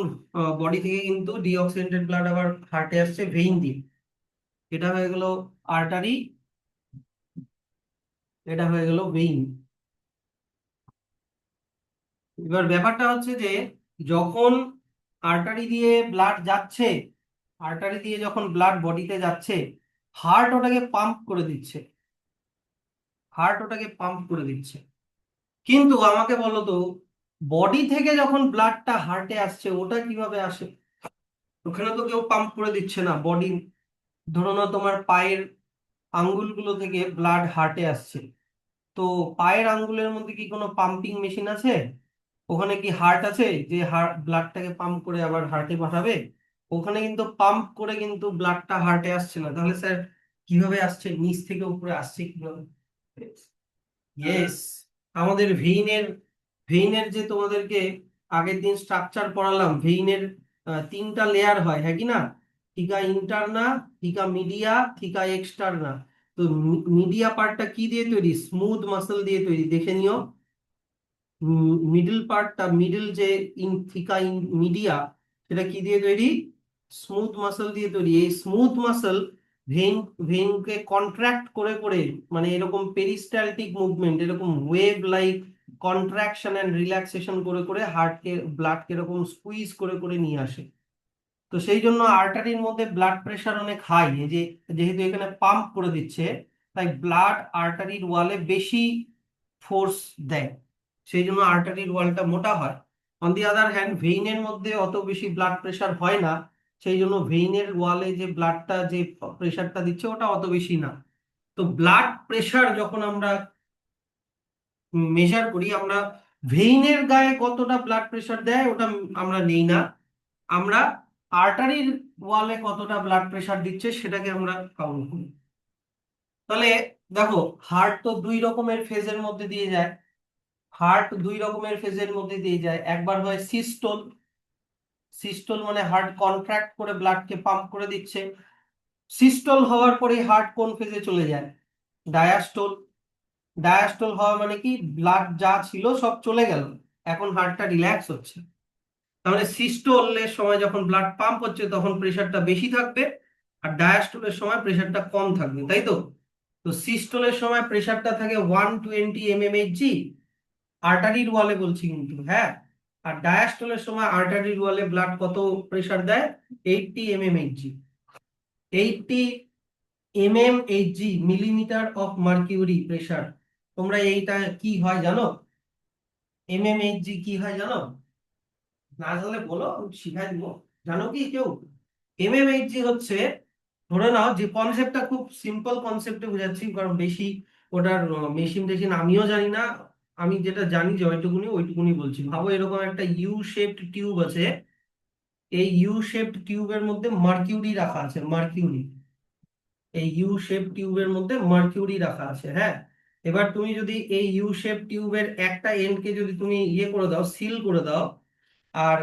বডি থেকে কিন্তু ডিঅক্সিজেনেটেড ব্লাড আবার হার্টে আসছে ভেইন দিয়ে। এটা হয়ে গেল আর্টারি, এটা হয়ে গেল ভেইন। এবার ব্যাপারটা হচ্ছে যে যখন আর্টারি দিয়ে ব্লাড যাচ্ছে, আর্টারি দিয়ে যখন ব্লাড বডিতে যাচ্ছে, হার্ট ওটাকে পাম্প করে দিচ্ছে, হার্ট ওটাকে পাম্প করে দিচ্ছে। কিন্তু আমাকে বলো তো, বডি থেকে যখন ব্লাডটা হার্টে আসছে ওটা কিভাবে আসে? ওখানে তো কেউ পাম্প করে দিচ্ছে না। বডি, ধরো না তোমার পায়ের আঙ্গুলগুলো থেকে ব্লাড হার্টে আসছে, তো পায়ের আঙ্গুলের মধ্যে কি কোনো পাম্পিং মেশিন আছে? ওখানে কি হার্ট আছে যে হার্ট ব্লাডটাকে পাম্প করে আবার হার্টে পাঠাবে? ওখানে কিন্তু পাম্প করে কিন্তু ব্লাডটা হার্টে আসছে না। তাহলে স্যার কিভাবে আসছে, নিচ থেকে উপরে আসছে কিভাবে? ইয়েস, আমাদের ভেইনের যে তোমাদেরকে আগের দিন স্ট্রাকচার পড়ালাম, ভেইনের 3টা লেয়ার হয়, হ্যাঁ কি না? থিকা ইন্টারনা, থিকা মিডিয়া, থিকা এক্সটার্না। তো মিডিয়া পার্টটা কি দিয়ে তৈরি? স্মুথ মাসল দিয়ে তৈরি, দেখে নিও। মিডল পার্টটা, মিডল যে থিকা মিডিয়া, সেটা কি দিয়ে তৈরি? স্মুথ মাসল দিয়ে তৈরি। এই স্মুথ মাসল ভেইন ভেইনকে কন্ট্রাক্ট করে করে, মানে এরকম পেরিস্টালটিক মুভমেন্ট, এরকম wave like contraction and relaxation করে করে হার্টকে ব্লাডকে এরকম স্কুইজ করে করে নিয়ে আসে। তো সেই জন্য আর্টারির মধ্যে ব্লাড প্রেশার অনেক হাই, এই যে যেহেতু এখানে পাম্প করে দিচ্ছে, তাই ব্লাড আর্টারির ওয়ালে বেশি ফোর্স দেয়, সেই জন্য আর্টারির ওয়ালটা মোটা হয়। অন দি আদার হ্যান্ড ভেইনের মধ্যে অত বেশি ব্লাড প্রেশার হয় না, সেই জন্য ভেইনের ওয়ালে যে ব্লাডটা যে প্রেশারটা দিচ্ছে ওটা অত বেশি না। তো ব্লাড প্রেশার যখন আমরা মেজার করি, আমরা ভেইনের গায়ে কতটা ব্লাড প্রেশার দেয় ওটা আমরা নেই না, আমরা আর্টারির ওয়ালে কতটা ব্লাড প্রেশার দিচ্ছে সেটাকে আমরা কাউন্ট করি। তাহলে দেখো, হার্ট তো 2 রকমের ফেজের মধ্যে দিয়ে যায়। হার্ট 2 রকমের ফেজের মধ্যে দিয়ে যায়। একবার হয় সিস্টোল, সিস্টোল মানে হার্ট কন্ট্রাক্ট করে ব্লাডকে পাম্প করে দিচ্ছে। সিস্টোল হওয়ার পরে হার্ট কোন ফেজে চলে যায়? ডায়াস্টোল। ডায়াস্টোল হওয়া মানে কি, ব্লাড যা ছিল সব চলে গেল, এখন হার্টটা রিল্যাক্স হচ্ছে। তাহলে সিস্টোলের সময় যখন ব্লাড পাম্প হচ্ছে তখন প্রেশারটা বেশি থাকবে, আর ডায়াস্টোলের সময় প্রেশারটা কম থাকবে, তাই তো? তো সিস্টোলের সময় প্রেশারটা থাকে 120 mmHg, আর্টারির ওয়ালে বলছি কিন্তু, হ্যাঁ। আর ডায়াস্টোলের সময় আর্টারির ওয়ালে ব্লাড কত প্রেশার দেয়? 80 mmHg। 80 mmHg, millimetre of mercury pressure. তোমরা এইটা কি হয় জানো? mmHg কি হয় জানো? না জানলে বলো, আমি শিখাই দিব। জানো কি কেউ? mmHg হচ্ছে, ধরে নাও, যে কনসেপ্টটা খুব সিম্পল কনসেপ্টে বোঝাচ্ছি, কারণ বেশি ওটার মেশিন টেশিন আমিও জানি না। আমি যেটা জানি যে ওইটুকুনি ওইটুকুনি বলছি। ভাবো এরকম একটা ইউ শেপড টিউব আছে, এই ইউ শেপড টিউবের মধ্যে মার্কিউরি রাখা আছে, মার্কিউরি। এই ইউ শেপ টিউবের মধ্যে মার্কিউরি রাখা আছে, হ্যাঁ। এবার তুমি যদি এই ইউ শেপ টিউবের একটা এন্ডকে যদি তুমি ইয়ে করে দাও, সিল করে দাও, আর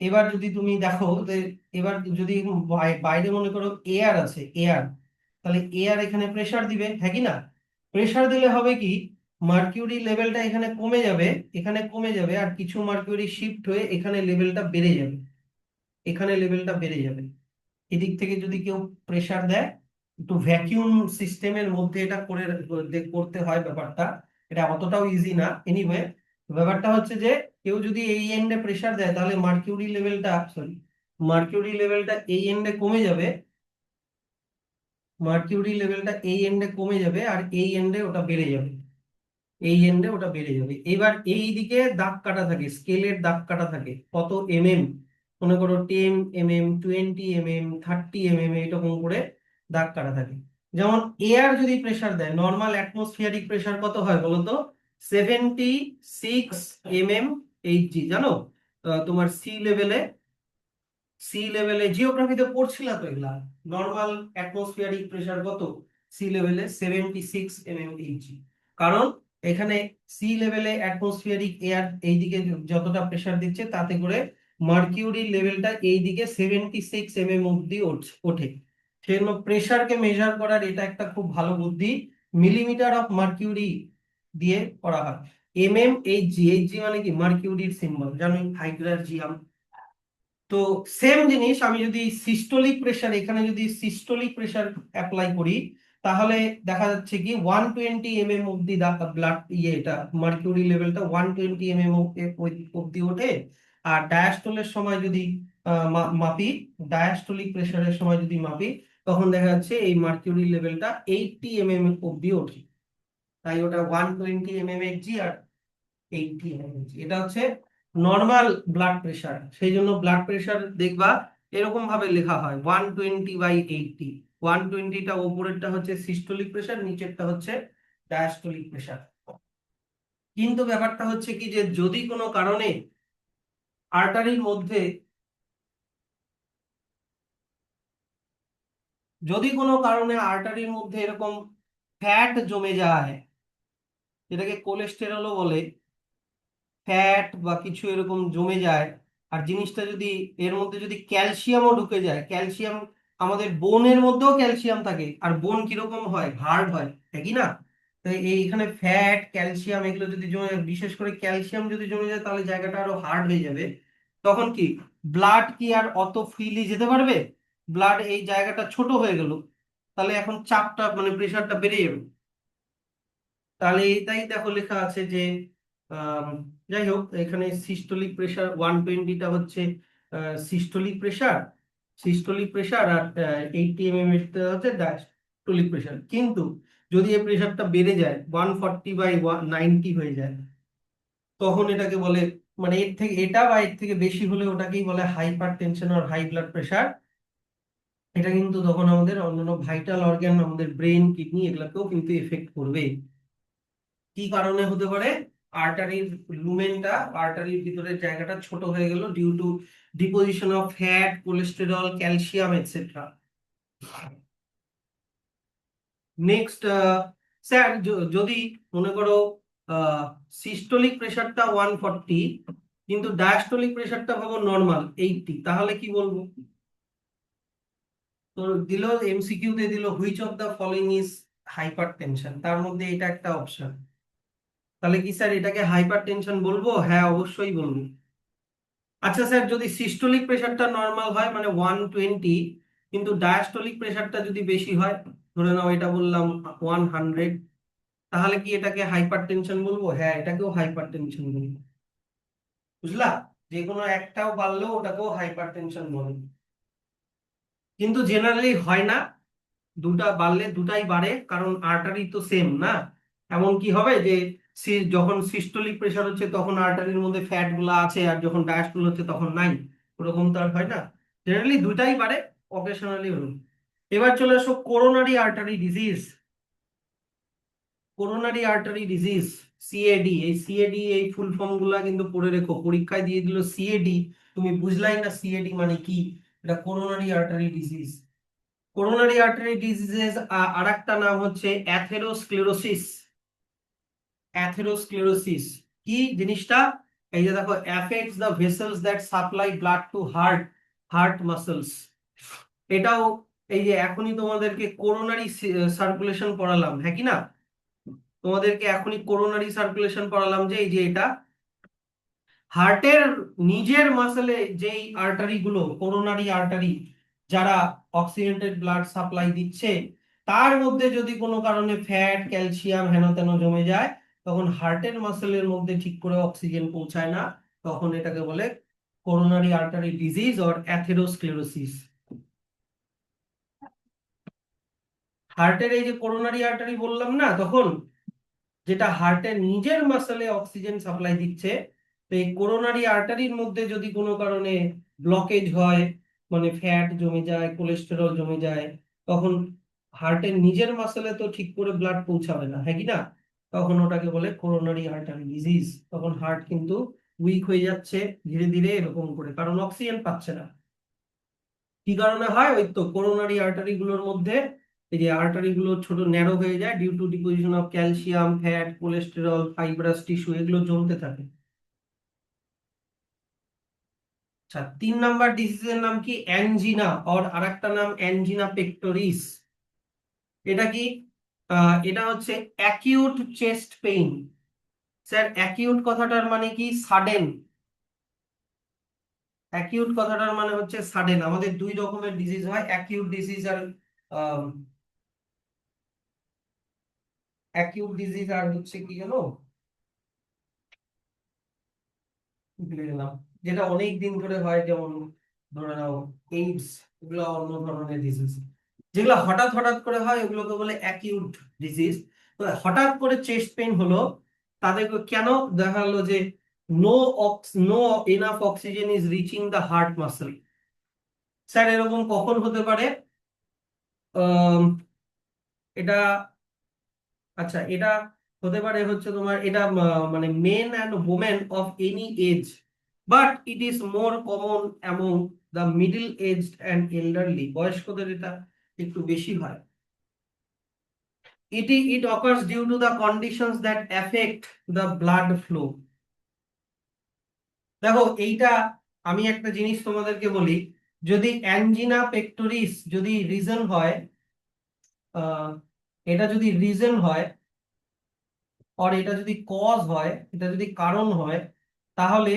এবার যদি তুমি দেখো যে এবার যদি বাইরে মনে করো এয়ার আছে, এয়ার, তাহলে এয়ার এখানে প্রেসার দিবে, হ্যাঁ কি না? প্রেসার দিলে হবে কি, মার্কিউরি লেভেলটা এখানে কমে যাবে, এখানে কমে যাবে, আর কিছু মার্কিউরি শিফট হয়ে এখানে লেভেলটা বেড়ে যাবে, এখানে লেভেলটা বেড়ে যাবে। এদিক থেকে যদি কেউ প্রেসার দেয়, একটু ভ্যাকিউম সিস্টেমের মধ্যে এটা করে করতে হয় ব্যাপারটা, এটা অতটাও ইজি না। এনিওয়ে, ব্যাপারটা হচ্ছে যে কেউ যদি এই এন্ডে প্রেসার দেয়, তাহলে মার্কিউরি লেভেলটা এই এন্ডে কমে যাবে, মার্কিউরি লেভেলটা এই এন্ডে কমে যাবে, আর এই এন্ডে ওটা বেড়ে যাবে, এই এন্ডে ওটা বেড়ে যাবে। এবার এই দিকে দাগ কাটা থাকে, স্কেলের দাগ কাটা থাকে, কত এমএম, মনে করো 10 mm, 20 mm, 30 mm, এইরকম করে দাগ কাটা থাকে। যেমন এয়ার যদি প্রেসার দেয়, নর্মাল অ্যাটমসফিয়ারিক প্রেসার কত হয় বলো তো? 76 mmHg, জানো? তোমার সি লেভেলে জিওগ্রাফিতে পড়ছিলা তো এগুলা। নর্মাল অ্যাটমসফিয়ারিক প্রেসার কত সি লেভেলে? 76 mmHg। কারণ এখানে সি লেভেলে অ্যাটমসফিয়ারিক এয়ার এইদিকে যতটা প্রেসার দিচ্ছে, তাতে করে মার্কিউরির লেভেলটা এইদিকে 76 mm অব্দি ওঠে। সেজন্য প্রেসারকে মেজার করার এটা একটা খুব ভালো বুদ্ধি, মিলিমিটার অফ মার্কিউরি দিয়ে করা হয়। mmHg, এইচজি মানে কি? মার্কিউরির সিম্বল, জানো, হাইড্রোজিয়াম। তো সেম জিনিস আমি যদি সিস্টোলিক প্রেসার, এখানে যদি সিস্টোলিক প্রেসার অ্যাপ্লাই করি, তাহলে দেখা যাচ্ছে কি 120 mm অব্দি ব্লাড এটা মার্কিউরি লেভেলটা 120 mm অব্দি ওঠে। আর ডায়াস্টোলের সময় যদি মাপি, ডায়াস্টোলিক প্রেসারের সময় যদি মাপি, তখন দেখা যাচ্ছে এই মার্কিউরি লেভেলটা 80 mm অব্দি ওঠে। তাই ওটা 120 mmHg আর 80 mmHg, এটা হচ্ছে নর্মাল ব্লাড প্রেশার। সেই জন্য ব্লাড প্রেশার দেখবা এরকম ভাবে লেখা হয় 120/80। 120টা ওপরেরটা হচ্ছে সিস্টোলিক প্রেশার, নিচেরটা হচ্ছে ডায়াস্টোলিক প্রেশার। কিন্তু ব্যাপারটা হচ্ছে কি, যে যদি কোনো কারণে আর্টারির মধ্যে, যদি কোনো কারণে আর্টারির মধ্যে এরকম ফ্যাট জমে যায়, যেটাকে কোলেস্টেরলও বলে, ফ্যাট বা কিছু এরকম জমে যায়, আর জিনিসটা যদি এর মধ্যে যদি ক্যালসিয়ামও ঢুকে যায়, ক্যালসিয়াম, আমাদের বোনের মধ্যেও ক্যালসিয়াম থাকে, আর বোন কিরকম হয়? হার্ড হয়, একই না? তো এইখানে ফ্যাট, ক্যালসিয়াম এগুলো যদি জমে যায়, বিশেষ করে ক্যালসিয়াম যদি জমে যায়, তাহলে জায়গাটা আরো হার্ড হয়ে যাবে। তখন কি ব্লাড কি আর অত ফ্রিলি যেতে পারবে? ব্লাড এই জায়গাটা ছোট হয়ে গেল, তাহলে এখন চাপটা মানে প্রেশারটা বেড়ে যাবে। তাহলে এটাই দেখো লেখা আছে যে আম, যাই হোক, এখানে সিস্টোলিক প্রেশার 120টা হচ্ছে সিস্টোলিক প্রেশার, সিস্টোলিক প্রেশার, আর 80 mm এরটা হচ্ছে ডায়াস্টোলিক প্রেশার। কিন্তু যদি এই প্রেশারটা বেড়ে যায়, 140/90 হয়ে যায়, তখন এটাকে বলে, মানে এর থেকে এটা বা এর থেকে বেশি হলে ওটাকেই বলে হাইপার টেনশন আর হাই ব্লাড প্রেশার। এটা কিন্তু তখন আমাদের অন্যান্য ভাইটাল অর্গান, আমাদের ব্রেন, কিডনি, এগুলাকেও কিন্তু এফেক্ট করবে। কি কারণে হতে পারে? আর্টারির লুমেনটা, আর্টারির ভিতরের জায়গাটা ছোট হয়ে গেল due to deposition of fat, cholesterol, calcium, etcetera. Next, sir, যদি মনে করো সিস্টোলিক প্রেশারটা 140, কিন্তু ডায়াস্টোলিক প্রেশারটা ভাবো নর্মাল 80, তাহলে কি বলবো? তো দিল, এমসিকিউ তে দিল which of the following is hyper tension, তার মধ্যে এটা একটা অপশন। তাহলে কি স্যার এটাকে হাইপার টেনশন বলবো? হ্যাঁ, অবশ্যই বলবো। আচ্ছা স্যার, যদি সিস্টোলিক প্রেশারটা নর্মাল হয় মানে 120, কিন্তু ডায়াস্টোলিক প্রেশারটা যদি বেশি হয়, ধরে নাও এটা বললাম 100, তাহলে কি এটাকে হাইপার টেনশন বলবো? হ্যাঁ, এটাকেও হাইপার টেনশন বলবো। বুঝলা? যে কোনো একটাও বাড়লেও ওটাকেও হাইপার টেনশন বলবো। কিন্তু জেনারেলি হয় না, দুটা বাড়লে দুটাই বাড়ে, কারণ আর্টারি তো সেম না। এমন কি হবে যে যখন সিস্টোলিক প্রেশার হচ্ছে তখন আর্টারির মধ্যে ফ্যাট গুলা আছে, আর যখন ডায়াস্টোল হচ্ছে তখন নাই? ওরকম তো আর হয় না। জেনারেলি দুটাই বাড়ে, অকেশনালি হলো। এবার চলে আসো coronary artery disease. Coronary artery disease CAD, এই সিএডি এই ফুল ফর্ম গুলা কিন্তু পড়ে রেখো, পরীক্ষায় দিয়ে দিল সিএডি, তুমি বুঝলাই না সিএডি মানে কি। এটা coronary artery disease. Coronary artery diseases আর একটা নাম হচ্ছে অ্যাথেরোস্ক্লেরোসিস। অ্যাথেরোস্ক্লেরোসিস কি জিনিসটা? এই যে দেখো, affects the vessels that supply blood to heart, heart muscles. এটাও এই যে এখনই তোমাদেরকে করোনারি সার্কুলেশন পড়ালাম, হ্যাঁ কি না? তোমাদেরকে এখনই করোনারি সার্কুলেশন পড়ালাম যে এই যে এটা হার্টের নিজের মাসলে যেই আর্টারি গুলো, করোনারি আর্টারি, যারা অক্সিজেন্টেড ব্লাড সাপ্লাই দিচ্ছে, তার মধ্যে যদি কোনো কারণে ফ্যাট, ক্যালসিয়াম হেন তেন জমে যায়, তখন হার্টের মাসেলের মধ্যে ঠিক করে অক্সিজেন পৌঁছায় না, তখন এটাকে বলে coronary artery disease or atherosclerosis. হার্টের এই যে করোনারি আর্টারি বললাম না তখন, যেটা হার্টের নিজের মাসলে অক্সিজেন সাপ্লাই দিচ্ছে, তো এই করোনারি আর্টারির মধ্যে যদি কোনো কারণে ব্লকেজ হয়, মানে ফ্যাট জমে যায়, কোলেস্টেরল জমে যায়, তখন হার্টের নিজের মাসলে তো ঠিক করে ব্লাড পৌঁছাবে না, হ্যাঁ কি না? তখন ওটাকে বলে করোনারি আর্টারি ডিজিজ। তখন হার্ট কিন্তু উইক হয়ে যাচ্ছে ধীরে ধীরে এরকম করে, কারণ অক্সিজেন পাচ্ছে না। কি কারণে হয়? ওই তো করোনারি আর্টারি গুলোর মধ্যে এই যে আর্টারি গুলো ছোট ন্যারো হয়ে যায় due to deposition of calcium, fat, cholesterol, fibrous tissue, এগুলো জমতে থাকে। আচ্ছা, 3 নাম্বার ডিজিজের নাম কি? অ্যানজিনা, আর আরেকটা নাম অ্যানজিনা পেক্টোরিস। এটা কি? এটা হচ্ছে acute chest pain. Sir acute কথাটার মানে কি? সাডেন। অ্যাকিউট কথাটার মানে হচ্ছে সাডেন। আমাদের দুই রকমের ডিজিজ হয়, অ্যাকিউট ডিজিজ আর অ্যাকিউট ডিজিজ আর হচ্ছে কি জানো, ভুলে গেলাম, যেটা অনেক দিন ধরে হয়, যেমন ধরে নাও এইডস, এগুলো অন্য ধরনের ডিজিজ। যেগুলো হঠাৎ হঠাৎ করে হয় ওগুলোকে বলে অ্যাকিউট ডিজিজ। তো হঠাৎ করে চেস্ট পেইন হলো, তাদেরকে কেন? দেখা গেলো যে no enough oxygen is reaching the heart muscle. Sir এরকম কখন হতে পারে? আম, এটা, আচ্ছা এটা হতে পারে হচ্ছে তোমার, এটা মানে men and women of any age, but it is more common among the middle aged and elderly. বয়স্কদের এটা একটু বেশি হয়। It occurs due to the conditions that affect the blood flow. দেখো এইটা, আমি একটা জিনিস তোমাদেরকে বলি, যদি অ্যানজিনা পেক্টোরিস যদি রিজন হয়, আহ, এটা যদি রিজন হয়, আর এটা যদি কজ হয়, এটা যদি কারণ হয়, তাহলে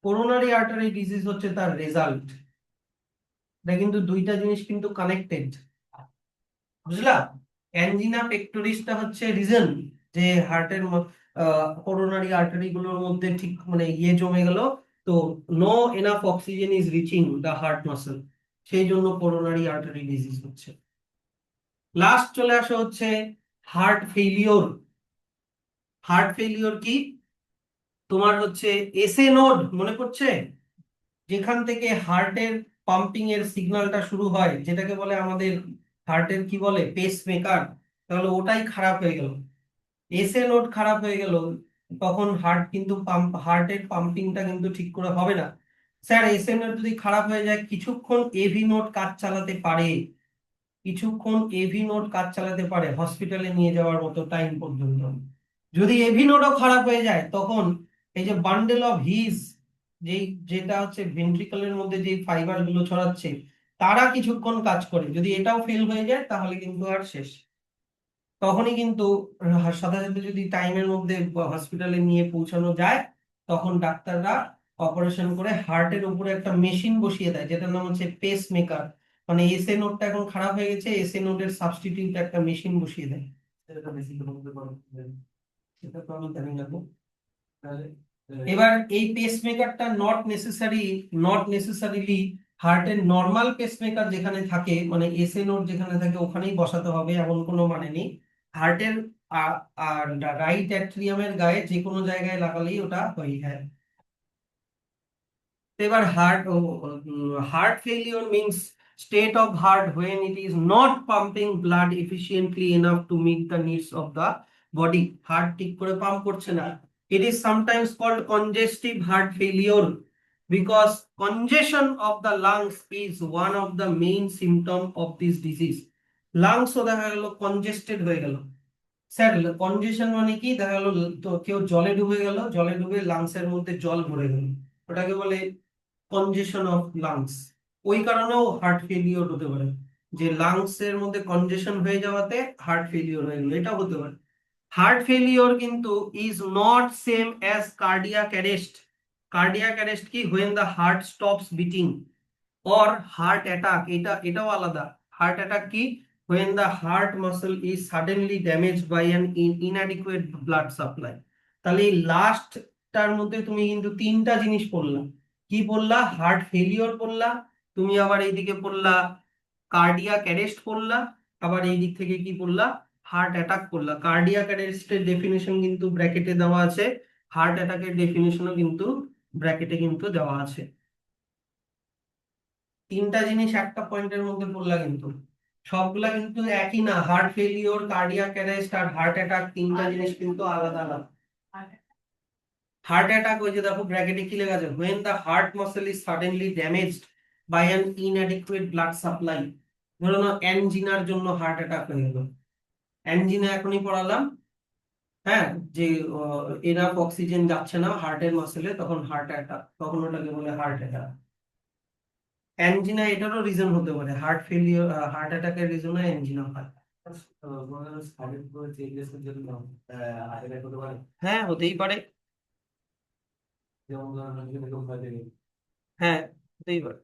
করোনারি আর্টারি ডিজিজ হচ্ছে তার রেজাল্ট। এটা কিন্তু দুইটা জিনিস কিন্তু কানেক্টেড, বুঝলা? অ্যানজিনা পেক্টোরিসটা হচ্ছে রিজন, যে হার্টের করোনারি আর্টারি গুলোর মধ্যে ঠিক মানে ইয়ে জমে গেল, তো no enough oxygen is reaching the heart muscle, সেই জন্য করোনারি আর্টারি ডিজিজ হচ্ছে। লাস্ট চলে আসা হচ্ছে হার্ট ফেইলিওর। হার্ট ফেইলিওর কি? তোমার হচ্ছে এসএ নোড মনে পড়ছে, যেখান থেকে হার্টের পাম্পিং এর সিগন্যালটা শুরু হয়, যেটাকে বলে আমাদের হার্টের কি বলে, পেস মেকার, তাহলে ওটাই খারাপ হয়ে গেল, এসএ নোড খারাপ হয়ে গেল, তখন হার্ট কিন্তু হার্টের পাম্পিংটা কিন্তু ঠিক করে হবে না। স্যার এসএ নোড যদি খারাপ হয়ে যায়, কিছুক্ষণ এভি নোড কাজ চালাতে পারে, কিছুক্ষণ এভি নোড কাজ চালাতে পারে হসপিটালে নিয়ে যাওয়ার মতো টাইম পর্যন্ত। যদি এভি নোডও খারাপ হয়ে যায়, তখন এই যে বান্ডেল অফ হিস, যেই যেটা হচ্ছে ভেন্ট্রিকলের মধ্যে যে ফাইবার গুলো ছড়াচ্ছে, তারা কিছুক্ষণ কাজ করে, যদি এটাও ফেল হয়ে যায় তাহলে কিন্তু আর শেষ। তখনই কিন্তু সাথে সাথে যদি টাইমের মধ্যে হসপিটালে নিয়ে পৌঁছানো যায়, তখন ডাক্তাররা অপারেশন করে হার্টের উপরে একটা মেশিন বসিয়ে দেয়, যেটার নাম হচ্ছে পেস মেকার। মানে এসএ নোডটা এখন খারাপ হয়ে গেছে, এসএ নোডের সাবস্টিটিউট একটা মেশিন বসিয়ে দেয়। সেটা তো আমি জানি না গো। এবার এই পেসমেকারটা নট নেসেসারিলি হার্টের নর্মাল পেসমেকার যেখানে থাকে, মানে এসএ নোড যেখানে থাকে ওখানেই বসাতে হবে এমন কোনো মানে নেই। হার্টের আর রাইট অ্যাট্রিয়ামের গায়ে যে কোনো জায়গায় লাগালেই ওটা হয়, হ্যাঁ। তো এবার heart failure means state of heart when it is not pumping blood efficiently enough to meet the needs of the body, heart ঠিক করে পাম্প করছে না। It is sometimes called congestive heart failure because congestion of the lungs is one of the main symptom of this disease. লাংসও দেখা গেল congested হয়ে গেল। Sir কনজেশন মানে কি, দেখা গেল তো কেউ জলে ডুবে গেল, জলে ডুবে লাংসের মধ্যে জল ভরে গেল, ওটাকে বলে কনজেশন অফ লাংস। ওই কারণেও হার্ট ফেলিওর হতে পারে, যে লাংস এর মধ্যে কনজেশন হয়ে যাওয়াতে হার্ট ফেলিওর হয়ে গেল, এটা হতে পারে। হার্ট ফেলিওর কিন্তু is not same as cardiac arrest. Cardiac arrest কি, when the heart stops beating, or heart attack, এটাও আলাদা। হার্ট অ্যাটাক কি, when the heart muscle is suddenly damaged by an inadequate blood supply। তাহলে এই লাস্টটার মধ্যে তুমি কিন্তু তিনটা জিনিস পড়লা। কি পড়লা, হার্ট ফেলিওর পড়লা, তুমি আবার এইদিকে পড়লা কার্ডিয়াক অ্যারেস্ট পড়লা, আবার এই দিক থেকে কি পড়লা, হার্ট অ্যাটাক পড়লা। কার্ডিয়াক অ্যারেস্টের ডেফিনেশন কিন্তু ব্র্যাকেটে দেওয়া আছে, হার্ট অ্যাটাকের ডেফিনেশনও কিন্তু ব্র্যাকেটে কিন্তু দেওয়া আছে। তিনটা জিনিস একটা পয়েন্টের মধ্যে পড়লা, কিন্তু সবগুলা কিন্তু একই না। হার্ট ফেলিওর, কার্ডিয়াক অ্যারেস্ট আর হার্ট অ্যাটাক তিনটা জিনিস কিন্তু আলাদা আলাদা। হার্ট অ্যাটাক, ওই যে দেখো ব্র্যাকেটে কি লেখা আছে, when the heart muscle is suddenly damaged by an inadequate blood supply। ধরো না অ্যানজিনার জন্য হার্ট অ্যাটাক হয়ে গেল, অ্যানজিনা এখনই পড়ালাম, হ্যাঁ, যে এনাফ অক্সিজেন যাচ্ছে না হার্টের মাসেলে, তখন হার্ট অ্যাটাক, তখন ওটাকে বলে হার্ট অ্যাটাক। অ্যানজিনা এটারও রিজন হতে পারে, হার্ট ফেলিওর, হার্ট অ্যাটাকের রিজনও অ্যানজিনা হয়। হ্যাঁ, হতেই পারে। হ্যাঁ, হতেই পারে।